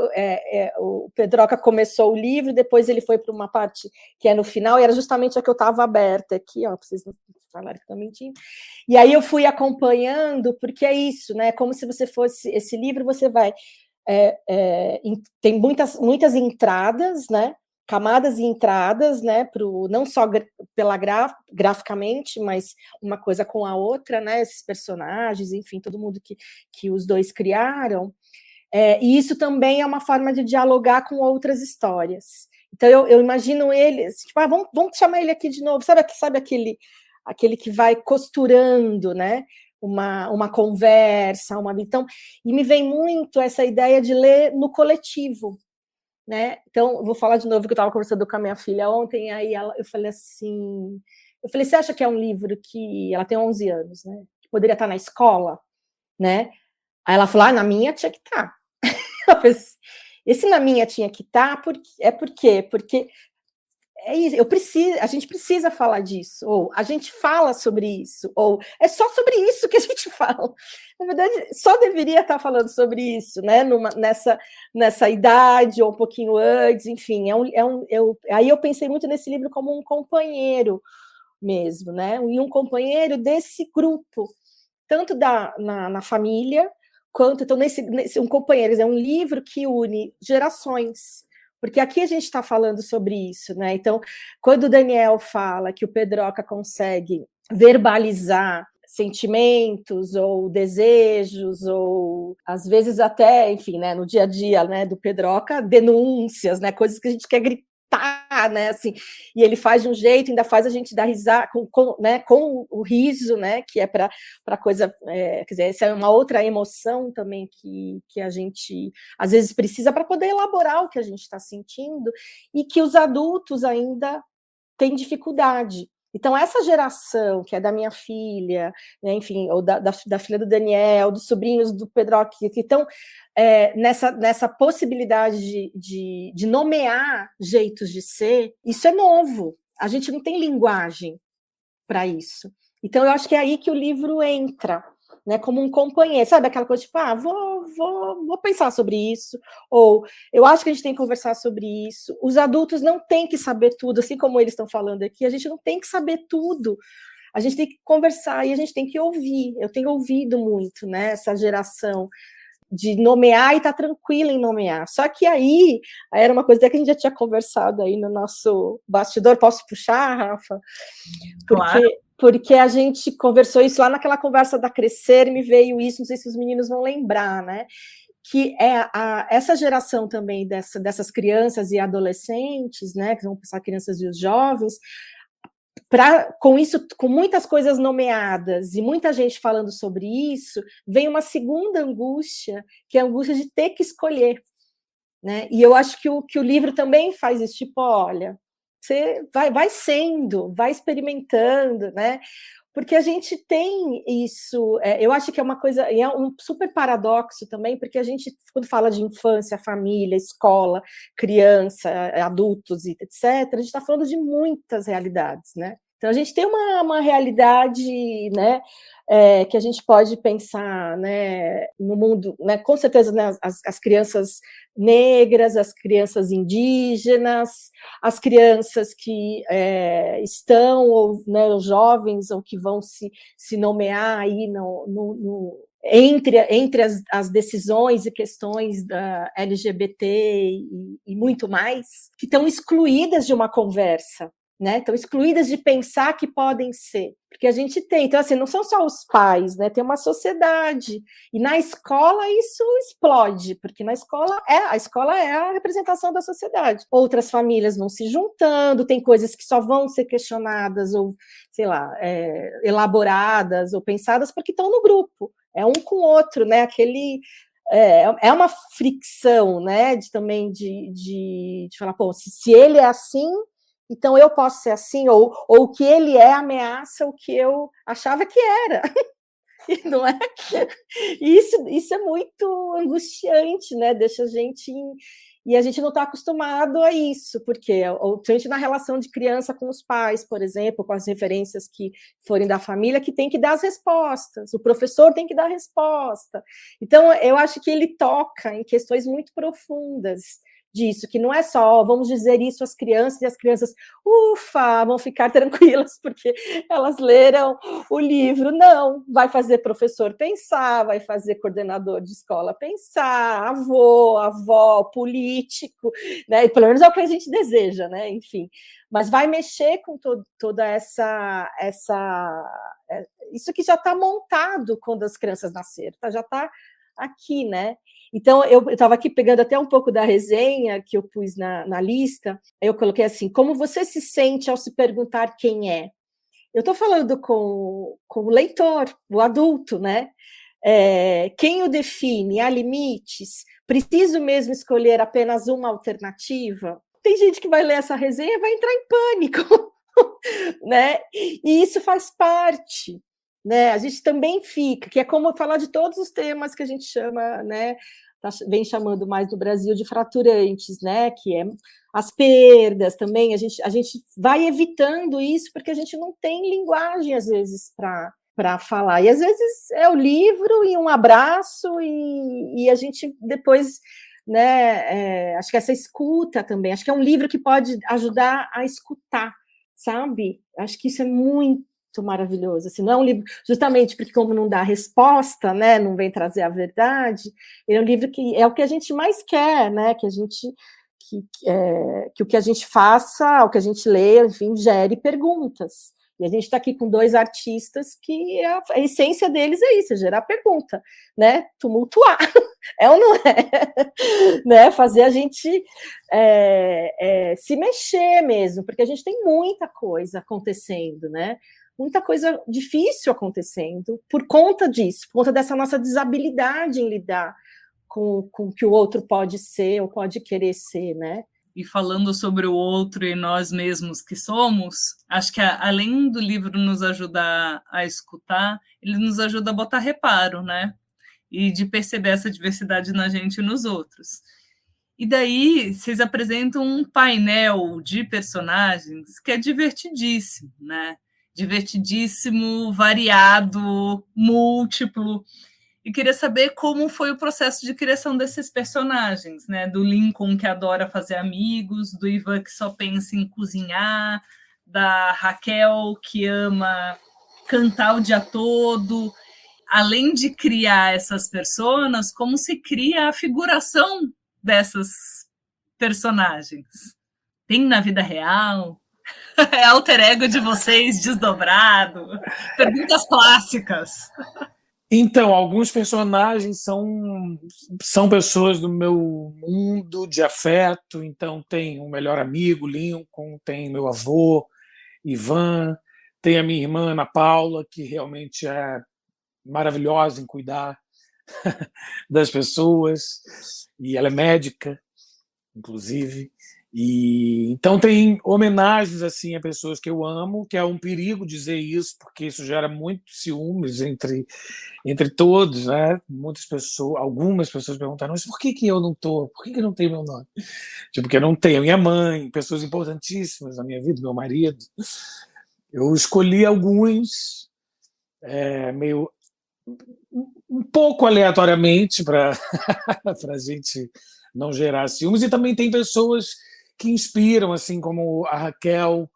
o Pedroca começou o livro, depois ele foi para uma parte que é no final, e era justamente a que eu estava aberta aqui, ó, para vocês não falarem que estou mentindo. E aí eu fui acompanhando, porque é isso, né? Como se você fosse esse livro, você vai tem muitas entradas, né? Camadas e entradas, né? Não só graficamente, mas uma coisa com a outra, né? Esses personagens, enfim, todo mundo que os dois criaram. E isso também é uma forma de dialogar com outras histórias. Então eu imagino eles, tipo, vamos chamar ele aqui de novo, sabe aquele que vai costurando, né? Uma conversa, então, e me vem muito essa ideia de ler no coletivo, né? Então, vou falar de novo que eu estava conversando com a minha filha ontem, aí eu falei assim, você acha que é um livro que ela tem 11 anos, né? Que poderia estar na escola, né? Aí ela falou, na minha tinha que estar. Esse na minha tinha que estar, porque é isso, a gente precisa falar disso, ou a gente fala sobre isso, ou é só sobre isso que a gente fala. Na verdade, só deveria estar falando sobre isso, né? Nessa idade, ou um pouquinho antes, enfim. Aí eu pensei muito nesse livro como um companheiro mesmo, né? E um companheiro desse grupo, tanto na família, quanto então, um companheiro, é um livro que une gerações. Porque aqui a gente está falando sobre isso, né? Então, quando o Daniel fala que o Pedroca consegue verbalizar sentimentos ou desejos, ou às vezes até, enfim, né, no dia a dia, né, do Pedroca, denúncias, né, coisas que a gente quer gritar, né, assim, e ele faz de um jeito, ainda faz a gente dar risada né, com o riso, né, que é para coisa, quer dizer, essa é uma outra emoção também que a gente às vezes precisa para poder elaborar o que a gente está sentindo, e que os adultos ainda têm dificuldade. Então, essa geração, que é da minha filha, né, enfim, ou da filha do Daniel, dos sobrinhos do Pedro, que estão nessa possibilidade de nomear jeitos de ser, isso é novo. A gente não tem linguagem para isso. Então, eu acho que é aí que o livro entra, né, como um companheiro, sabe aquela coisa tipo, vou pensar sobre isso, ou eu acho que a gente tem que conversar sobre isso. Os adultos não têm que saber tudo, assim como eles estão falando aqui, a gente não tem que saber tudo, a gente tem que conversar e a gente tem que ouvir. Eu tenho ouvido muito, né, essa geração de nomear e estar tranquila em nomear. Só que aí era uma coisa até que a gente já tinha conversado aí no nosso bastidor. Posso puxar, Rafa? Porque a gente conversou isso lá naquela conversa da Crescer, me veio isso, não sei se os meninos vão lembrar, né? Que essa geração também dessas crianças e adolescentes, né? Que vão pensar crianças e os jovens, com isso, com muitas coisas nomeadas e muita gente falando sobre isso, vem uma segunda angústia, que é a angústia de ter que escolher, né? E eu acho que o livro também faz isso, tipo, olha, você vai sendo, vai experimentando, né? Porque a gente tem isso, eu acho que é uma coisa, e é um super paradoxo também, porque a gente, quando fala de infância, família, escola, criança, adultos, etc., a gente está falando de muitas realidades, né? Então, a gente tem uma realidade, né, que a gente pode pensar, né, no mundo, né, com certeza, né, as crianças negras, as crianças indígenas, as crianças que estão, ou né, os jovens, ou que vão se nomear aí entre as decisões e questões da LGBT e muito mais, que estão excluídas de uma conversa, né? Estão excluídas de pensar que podem ser, porque a gente tem, então assim, não são só os pais, né? Tem uma sociedade, e na escola isso explode, porque a escola é a representação da sociedade. Outras famílias vão se juntando, tem coisas que só vão ser questionadas ou, sei lá, elaboradas ou pensadas porque estão no grupo, é um com o outro, né? É uma fricção, né? Também de falar, pô, se ele é assim, então eu posso ser assim, ou o que ele ameaça o que eu achava que era. Não é? Isso é muito angustiante, né? Deixa a gente. E a gente não está acostumado a isso, porque a gente na relação de criança com os pais, por exemplo, com as referências que forem da família, que tem que dar as respostas, o professor tem que dar a resposta. Então, eu acho que ele toca em questões muito profundas disso, que não é só, vamos dizer isso às crianças, e as crianças, ufa, vão ficar tranquilas, porque elas leram o livro. Não, vai fazer professor pensar, vai fazer coordenador de escola pensar, avó, político, né? Pelo menos é o que a gente deseja, né? Enfim, mas vai mexer com toda isso que já está montado quando as crianças nasceram, já está aqui, né? Então, eu estava aqui pegando até um pouco da resenha que eu pus na lista, eu coloquei assim, como você se sente ao se perguntar quem é? Eu estou falando com o leitor, o adulto, né? Quem o define? Há limites? Preciso mesmo escolher apenas uma alternativa? Tem gente que vai ler essa resenha e vai entrar em pânico, né? E isso faz parte, né? A gente também fica, que é como falar de todos os temas que a gente chama, né, vem chamando mais no Brasil de fraturantes, né? Que é as perdas também. A gente vai evitando isso porque a gente não tem linguagem, às vezes, para falar. E às vezes é o livro e um abraço, e a gente depois, né? Acho que essa escuta também, acho que é um livro que pode ajudar a escutar, sabe? Acho que isso é muito maravilhoso, assim, não é um livro, justamente porque como não dá resposta, né, não vem trazer a verdade, ele é um livro que é o que a gente mais quer, né, que o que a gente faça, o que a gente lê, enfim, gere perguntas. E a gente está aqui com 2 artistas que a essência deles é isso, é gerar pergunta, né? Tumultuar, é ou não é? Né? Fazer a gente se mexer mesmo, porque a gente tem muita coisa acontecendo, né? Muita coisa difícil acontecendo por conta disso, por conta dessa nossa desabilidade em lidar com o que o outro pode ser ou pode querer ser, né? E falando sobre o outro e nós mesmos que somos, acho que além do livro nos ajudar a escutar, ele nos ajuda a botar reparo, né? E de perceber essa diversidade na gente e nos outros. E daí vocês apresentam um painel de personagens que é divertidíssimo, né? Divertidíssimo, variado, múltiplo. E queria saber como foi o processo de criação desses personagens, né? Do Lincoln, que adora fazer amigos, do Ivan, que só pensa em cozinhar, da Raquel, que ama cantar o dia todo. Além de criar essas personas, como se cria a figuração dessas personagens? Tem na vida real? É alter ego de vocês desdobrado? Perguntas clássicas. Então, alguns personagens são pessoas do meu mundo de afeto. Então, tem o melhor amigo, Lincoln, tem meu avô, Ivan, tem a minha irmã, Ana Paula, que realmente é maravilhosa em cuidar das pessoas, e ela é médica, inclusive. E então tem homenagens assim a pessoas que eu amo, que é um perigo dizer isso, porque isso gera muito ciúmes entre todos, né? Muitas pessoas, algumas pessoas perguntaram, mas por que eu não tô? Por que não tem meu nome? Tipo, porque eu não tenho a minha mãe, pessoas importantíssimas na minha vida, meu marido. Eu escolhi alguns meio um pouco aleatoriamente para a gente não gerar ciúmes, e também tem pessoas que inspiram, assim como a Raquel,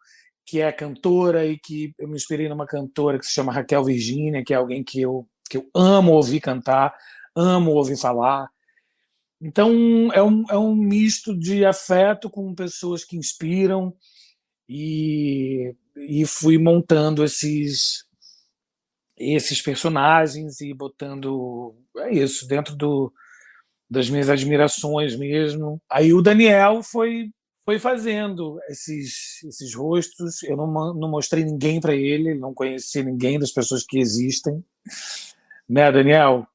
que é cantora, e que eu me inspirei numa cantora que se chama Raquel Virgínia, que é alguém que eu amo ouvir cantar, amo ouvir falar. Então é um misto de afeto com pessoas que inspiram, e fui montando esses personagens e botando isso dentro das minhas admirações mesmo. Aí o Daniel foi fazendo esses rostos. Eu não mostrei ninguém para ele, não conheci ninguém das pessoas que existem, né, Daniel?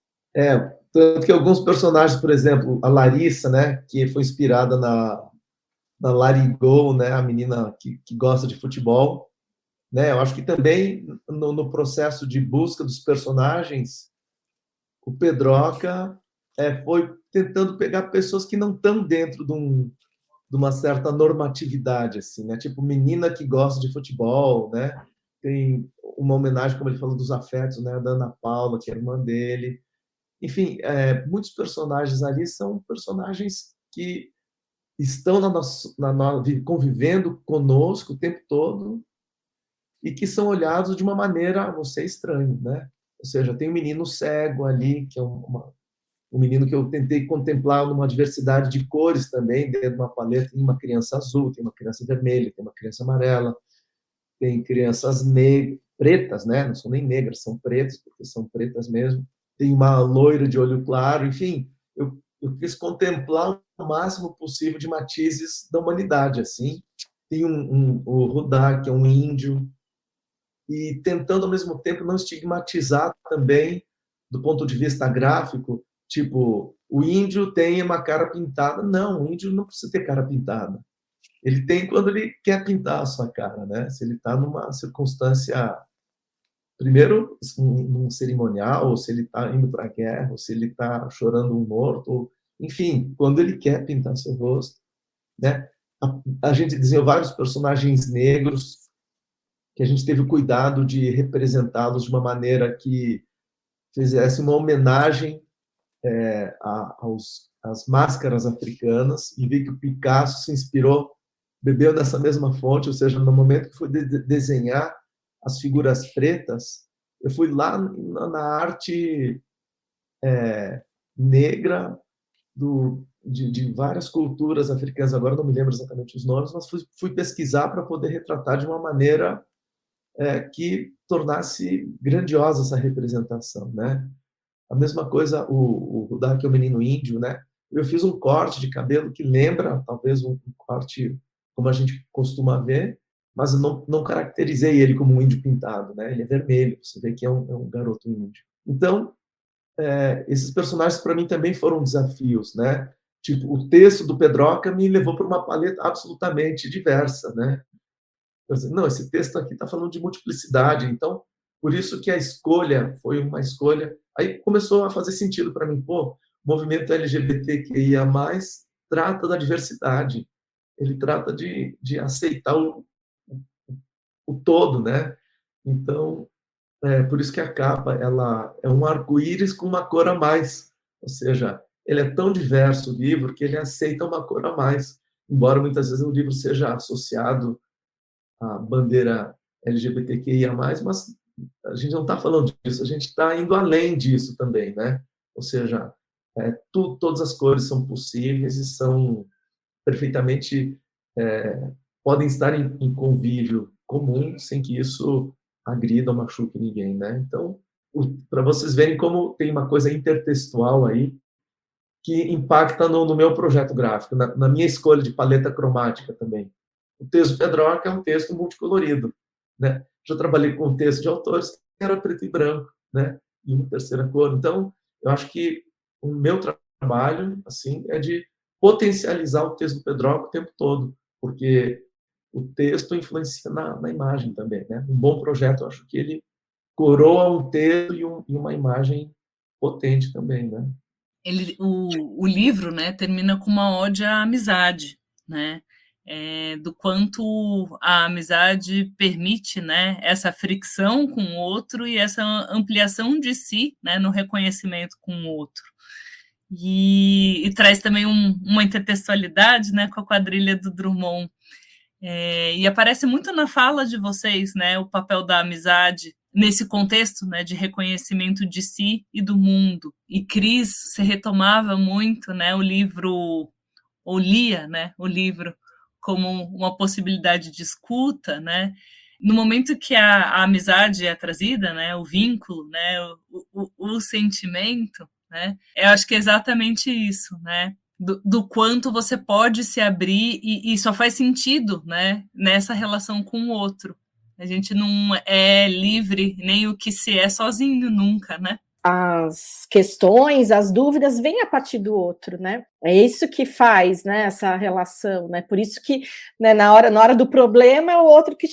Tanto que alguns personagens, por exemplo, a Larissa, né, que foi inspirada na Larigol, né, a menina que gosta de futebol, né? Eu acho que também no processo de busca dos personagens, o Pedroca foi tentando pegar pessoas que não estão dentro de uma certa normatividade, assim, né? Tipo, menina que gosta de futebol, né? Tem uma homenagem, como ele falou, dos afetos, né? Da Ana Paula, que é irmã dele. Enfim, muitos personagens ali são personagens que estão convivendo conosco o tempo todo e que são olhados de uma maneira, você é estranho, né? Ou seja, tem um menino cego ali, que é um menino que eu tentei contemplar numa diversidade de cores também, dentro de uma paleta. Tem uma criança azul, tem uma criança vermelha, tem uma criança amarela, tem crianças pretas, né? Não são nem negras, são pretas, porque são pretas mesmo. Tem uma loira de olho claro, enfim, eu quis contemplar o máximo possível de matizes da humanidade, assim. Tem o Rudá, que é um índio, e tentando, ao mesmo tempo, não estigmatizar também, do ponto de vista gráfico, tipo, o índio tem uma cara pintada. Não, o índio não precisa ter cara pintada. Ele tem quando ele quer pintar a sua cara, né? Se ele está numa circunstância, primeiro, num cerimonial, ou se ele está indo para a guerra, ou se ele está chorando um morto, enfim, quando ele quer pintar seu rosto, né? A gente desenhou vários personagens negros que a gente teve o cuidado de representá-los de uma maneira que fizesse uma homenagem às máscaras africanas, e vi que o Picasso se inspirou, bebeu dessa mesma fonte, ou seja, no momento que foi desenhar as figuras pretas, eu fui lá na arte negra de várias culturas africanas, agora não me lembro exatamente os nomes, mas fui pesquisar para poder retratar de uma maneira que tornasse grandiosa essa representação, né? A mesma coisa, o Rudá, que é o menino índio, né? Eu fiz um corte de cabelo que lembra, talvez, um corte como a gente costuma ver, mas não caracterizei ele como um índio pintado, né? Ele é vermelho, você vê que é um garoto índio. Então, esses personagens para mim também foram desafios, né? Tipo, o texto do Pedroca me levou para uma paleta absolutamente diversa, né? Não, esse texto aqui está falando de multiplicidade, então, por isso que a escolha foi uma escolha. Aí começou a fazer sentido para mim, pô, o movimento LGBTQIA+, trata da diversidade, ele trata de aceitar o todo, né? Então, por isso que a capa ela é um arco-íris com uma cor a mais, ou seja, ele é tão diverso o livro que ele aceita uma cor a mais, embora muitas vezes o livro seja associado à bandeira LGBTQIA+, mas a gente não está falando disso, a gente está indo além disso também, né? Ou seja, todas as cores são possíveis e são perfeitamente podem estar em convívio comum sem que isso agrida ou machuque ninguém, né? Então, para vocês verem como tem uma coisa intertextual aí que impacta no meu projeto gráfico, na minha escolha de paleta cromática também. O texto Pedroca é um texto multicolorido, né? Já trabalhei com um texto de autores que era preto e branco, né? E uma terceira cor. Então, eu acho que o meu trabalho, assim, é de potencializar o texto do Pedroca o tempo todo, porque o texto influencia na imagem também, né? Um bom projeto, eu acho que ele coroa um texto e uma imagem potente também, né? O livro, né, termina com uma ode à amizade, né? Do quanto a amizade permite, né, essa fricção com o outro e essa ampliação de si, né, no reconhecimento com o outro. E traz também uma intertextualidade, né, com a quadrilha do Drummond. E aparece muito na fala de vocês, né, o papel da amizade nesse contexto, né, de reconhecimento de si e do mundo. E Cris, você retomava muito, né, o livro, ou lia, né, o livro como uma possibilidade de escuta, né? No momento que a amizade é trazida, né, o vínculo, né, o sentimento, né, eu acho que é exatamente isso, né? Do quanto você pode se abrir e só faz sentido, né, nessa relação com o outro. A gente não é livre nem o que se é sozinho nunca, né? As questões, as dúvidas vêm a partir do outro, né? É isso que faz, né, essa relação, né? Por isso que, né, na hora do problema é o outro que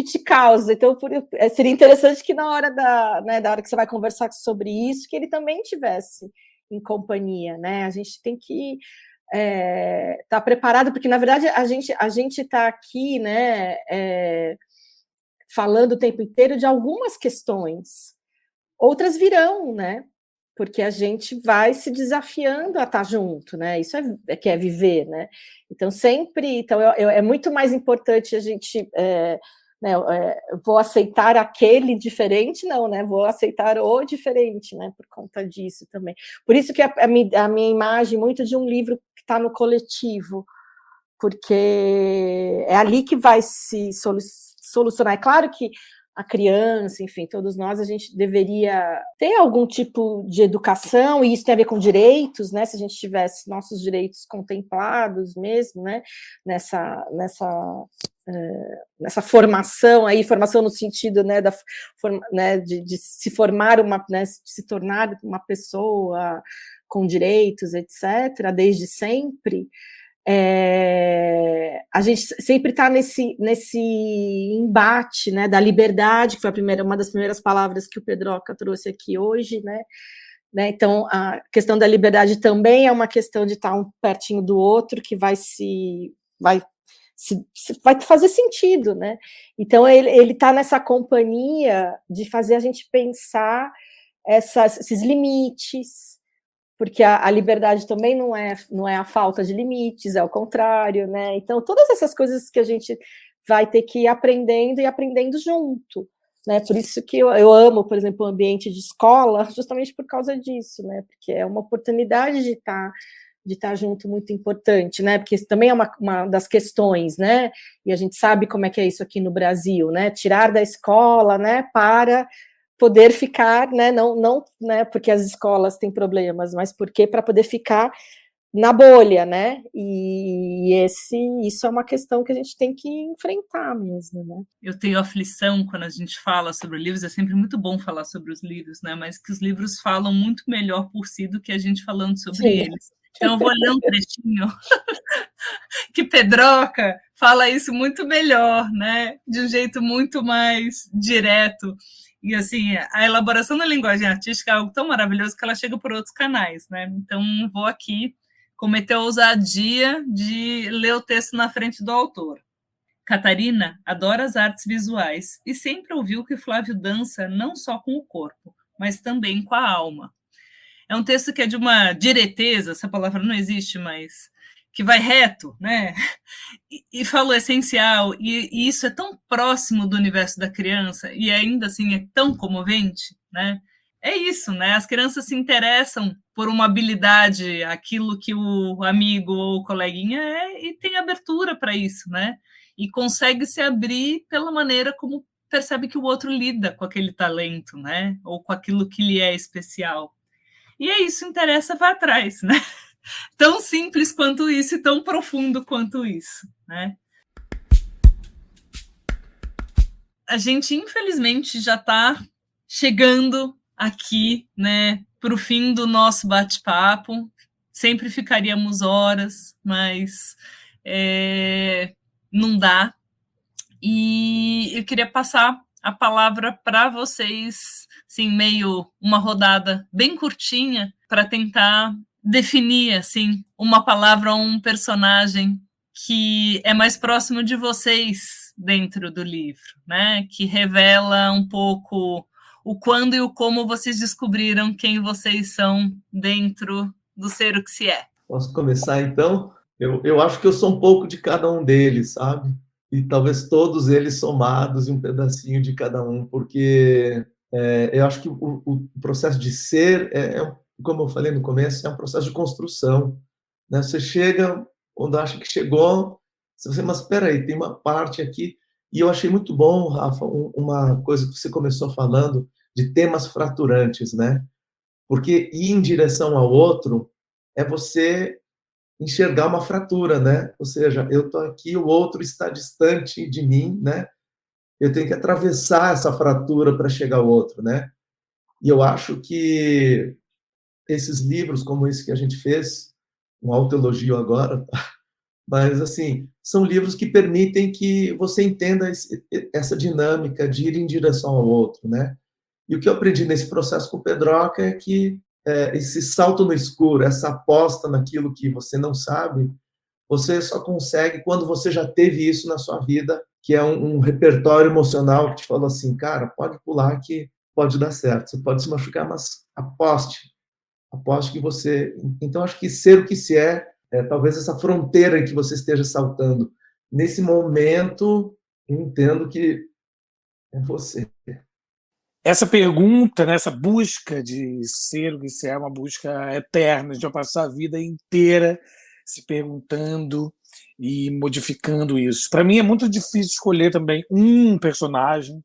te causa. Então, seria interessante que na hora da hora que você vai conversar sobre isso, que ele também tivesse em companhia, né? A gente tem que estar preparado, porque na verdade a gente está aqui, né, falando o tempo inteiro de algumas questões. Outras virão, né? Porque a gente vai se desafiando a estar junto, né? Isso que é viver, né? Então, sempre... Então, é muito mais importante a gente... vou aceitar aquele diferente, não, né? Vou aceitar o diferente, né? Por conta disso também. Por isso que a minha imagem muito de um livro que está no coletivo, porque é ali que vai se solucionar. É claro que a criança, enfim, todos nós, a gente deveria ter algum tipo de educação, e isso tem a ver com direitos, né? Se a gente tivesse nossos direitos contemplados mesmo, né? Nessa formação aí, formação no sentido, né, de se formar de se tornar uma pessoa com direitos, etc., desde sempre. A gente sempre está nesse embate, né, da liberdade, que foi uma das primeiras palavras que o Pedroca trouxe aqui hoje, né, né? Então, a questão da liberdade também é uma questão de estar um pertinho do outro, que vai fazer sentido, né? Então, ele está nessa companhia de fazer a gente pensar esses limites, porque a liberdade também não é a falta de limites, é o contrário, né? Então, todas essas coisas que a gente vai ter que ir aprendendo e aprendendo junto, né? Por isso que eu amo, por exemplo, o ambiente de escola, justamente por causa disso, né? Porque é uma oportunidade de estar junto muito importante, né? Porque isso também é uma das questões, né? E a gente sabe como é que é isso aqui no Brasil, né? Tirar da escola, né? Para poder ficar, né? Não, né? Porque as escolas têm problemas, mas porque para poder ficar na bolha, né? E isso é uma questão que a gente tem que enfrentar mesmo, né? Eu tenho aflição quando a gente fala sobre livros, é sempre muito bom falar sobre os livros, né? Mas que os livros falam muito melhor por si do que a gente falando sobre eles. Então, eu vou ler um trechinho que Pedroca fala isso muito melhor, né? De um jeito muito mais direto. E, assim, a elaboração da linguagem artística é algo tão maravilhoso que ela chega por outros canais, né? Então, vou aqui cometer a ousadia de ler o texto na frente do autor. Catarina adora as artes visuais e sempre ouviu que Flávio dança não só com o corpo, mas também com a alma. É um texto que é de uma direteza, essa palavra não existe, mas que vai reto, né? E fala o essencial, e isso é tão próximo do universo da criança, e ainda assim é tão comovente, né? É isso, né? As crianças se interessam por uma habilidade, aquilo que o amigo ou o coleguinha é, e tem abertura para isso, né? E consegue se abrir pela maneira como percebe que o outro lida com aquele talento, né? Ou com aquilo que lhe é especial. E é isso, interessa, vai atrás, né? Tão simples quanto isso e tão profundo quanto isso, né? A gente, infelizmente, já está chegando aqui, né, para o fim do nosso bate-papo. Sempre ficaríamos horas, mas não dá. E eu queria passar a palavra para vocês, assim, meio uma rodada bem curtinha, para tentar definir, assim, uma palavra ou um personagem que é mais próximo de vocês dentro do livro, né? Que revela um pouco o quando e o como vocês descobriram quem vocês são dentro do Ser o que se é. Posso começar, então? Eu acho que eu sou um pouco de cada um deles, sabe? E talvez todos eles somados e um pedacinho de cada um, porque eu acho que o processo de ser, como eu falei no começo, é um processo de construção, né? Você chega quando acha que chegou, você, mas espera aí, tem uma parte aqui. E eu achei muito bom, Rafa, uma coisa que você começou falando de temas fraturantes, né? Porque ir em direção ao outro é você enxergar uma fratura, né? Ou seja, eu estou aqui, o outro está distante de mim, né? Eu tenho que atravessar essa fratura para chegar ao outro, né? E eu acho que esses livros, como esse que a gente fez, um autoelogio agora, mas assim, são livros que permitem que você entenda essa dinâmica de ir em direção ao outro, né? E o que eu aprendi nesse processo com o Pedroca é que esse salto no escuro, essa aposta naquilo que você não sabe, você só consegue quando você já teve isso na sua vida, que é um repertório emocional que te falou assim, cara, pode pular que pode dar certo, você pode se machucar, mas aposte que você... Então, acho que ser o que se é talvez essa fronteira em que você esteja saltando. Nesse momento, eu entendo que é você. Essa pergunta, né, essa busca de ser o que se é uma busca eterna, de passar a vida inteira se perguntando e modificando isso. Para mim é muito difícil escolher também um personagem,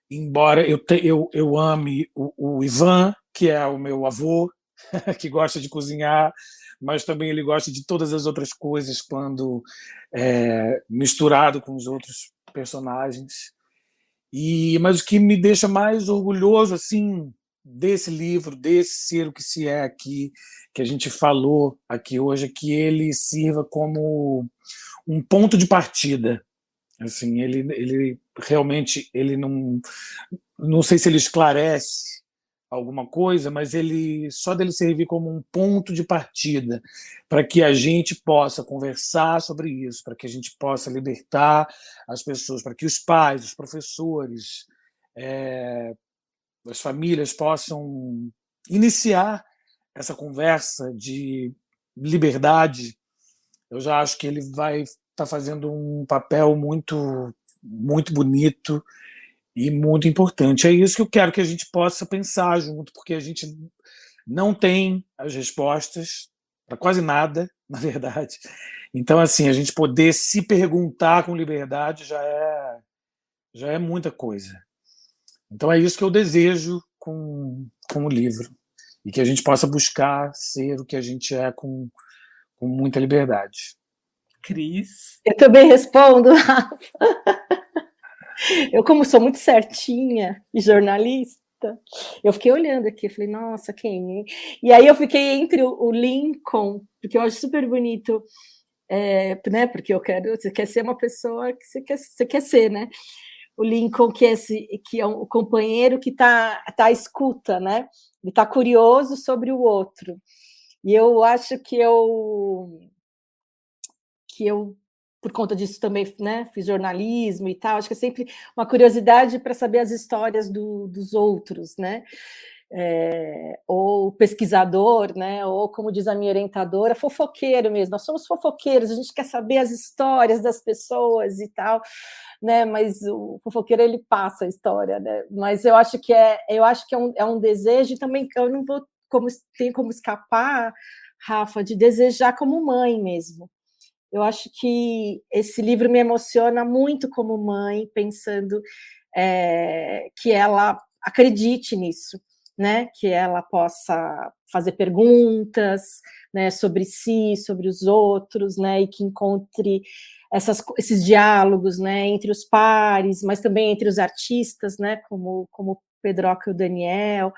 embora eu ame o Ivan, que é o meu avô, que gosta de cozinhar, mas também ele gosta de todas as outras coisas quando misturado com os outros personagens. Mas o que me deixa mais orgulhoso assim desse livro, desse Ser o que se é aqui, que a gente falou aqui hoje, é que ele sirva como um ponto de partida. Assim, ele realmente ele não sei se ele esclarece alguma coisa, mas ele só dele servir como um ponto de partida para que a gente possa conversar sobre isso, para que a gente possa libertar as pessoas, para que os pais, os professores, as famílias possam iniciar essa conversa de liberdade. Eu já acho que ele vai estar fazendo um papel muito, muito bonito e muito importante. É isso que eu quero que a gente possa pensar junto, porque a gente não tem as respostas para quase nada, na verdade. Então, assim, a gente poder se perguntar com liberdade já é muita coisa. Então é isso que eu desejo com o livro, e que a gente possa buscar ser o que a gente é com muita liberdade. Cris? Eu também respondo, Rafa. Eu, como sou muito certinha e jornalista, eu fiquei olhando aqui, falei, nossa, quem? E aí eu fiquei entre o Lincoln, porque eu acho super bonito, né? Porque você quer ser uma pessoa que você quer ser, né? O Lincoln, que é um companheiro que está à escuta, né? Ele está curioso sobre o outro. E eu acho que eu, por conta disso também, né, fiz jornalismo e tal, acho que é sempre uma curiosidade para saber as histórias dos outros, né? Ou pesquisador, né? Ou, como diz a minha orientadora, fofoqueiro mesmo. Nós somos fofoqueiros, a gente quer saber as histórias das pessoas e tal, né? Mas o fofoqueiro, ele passa a história, né? Mas eu acho que é um desejo, e também eu não tenho como escapar, Rafa, de desejar como mãe mesmo. Eu acho que esse livro me emociona muito como mãe, pensando que ela acredite nisso, né? Que ela possa fazer perguntas, né, sobre si, sobre os outros, né? E que encontre esses diálogos, né, entre os pares, mas também entre os artistas, né? Como o Pedroca e o Daniel,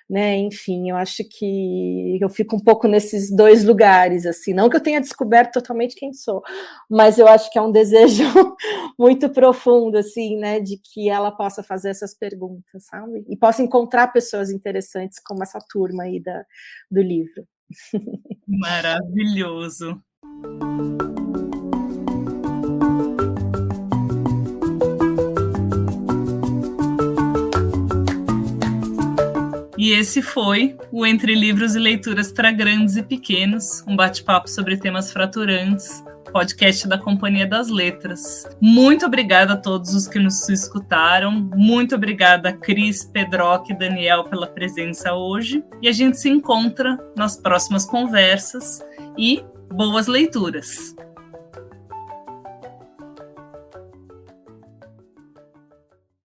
né? Enfim, eu acho que eu fico um pouco nesses dois lugares, assim, não que eu tenha descoberto totalmente quem sou, mas eu acho que é um desejo muito profundo, assim, né, de que ela possa fazer essas perguntas, sabe? E possa encontrar pessoas interessantes como essa turma aí do livro. Maravilhoso. E esse foi o Entre Livros e Leituras para Grandes e Pequenos, um bate-papo sobre temas fraturantes, podcast da Companhia das Letras. Muito obrigada a todos os que nos escutaram, muito obrigada a Cris, Pedroca e Daniel pela presença hoje, e a gente se encontra nas próximas conversas, e boas leituras!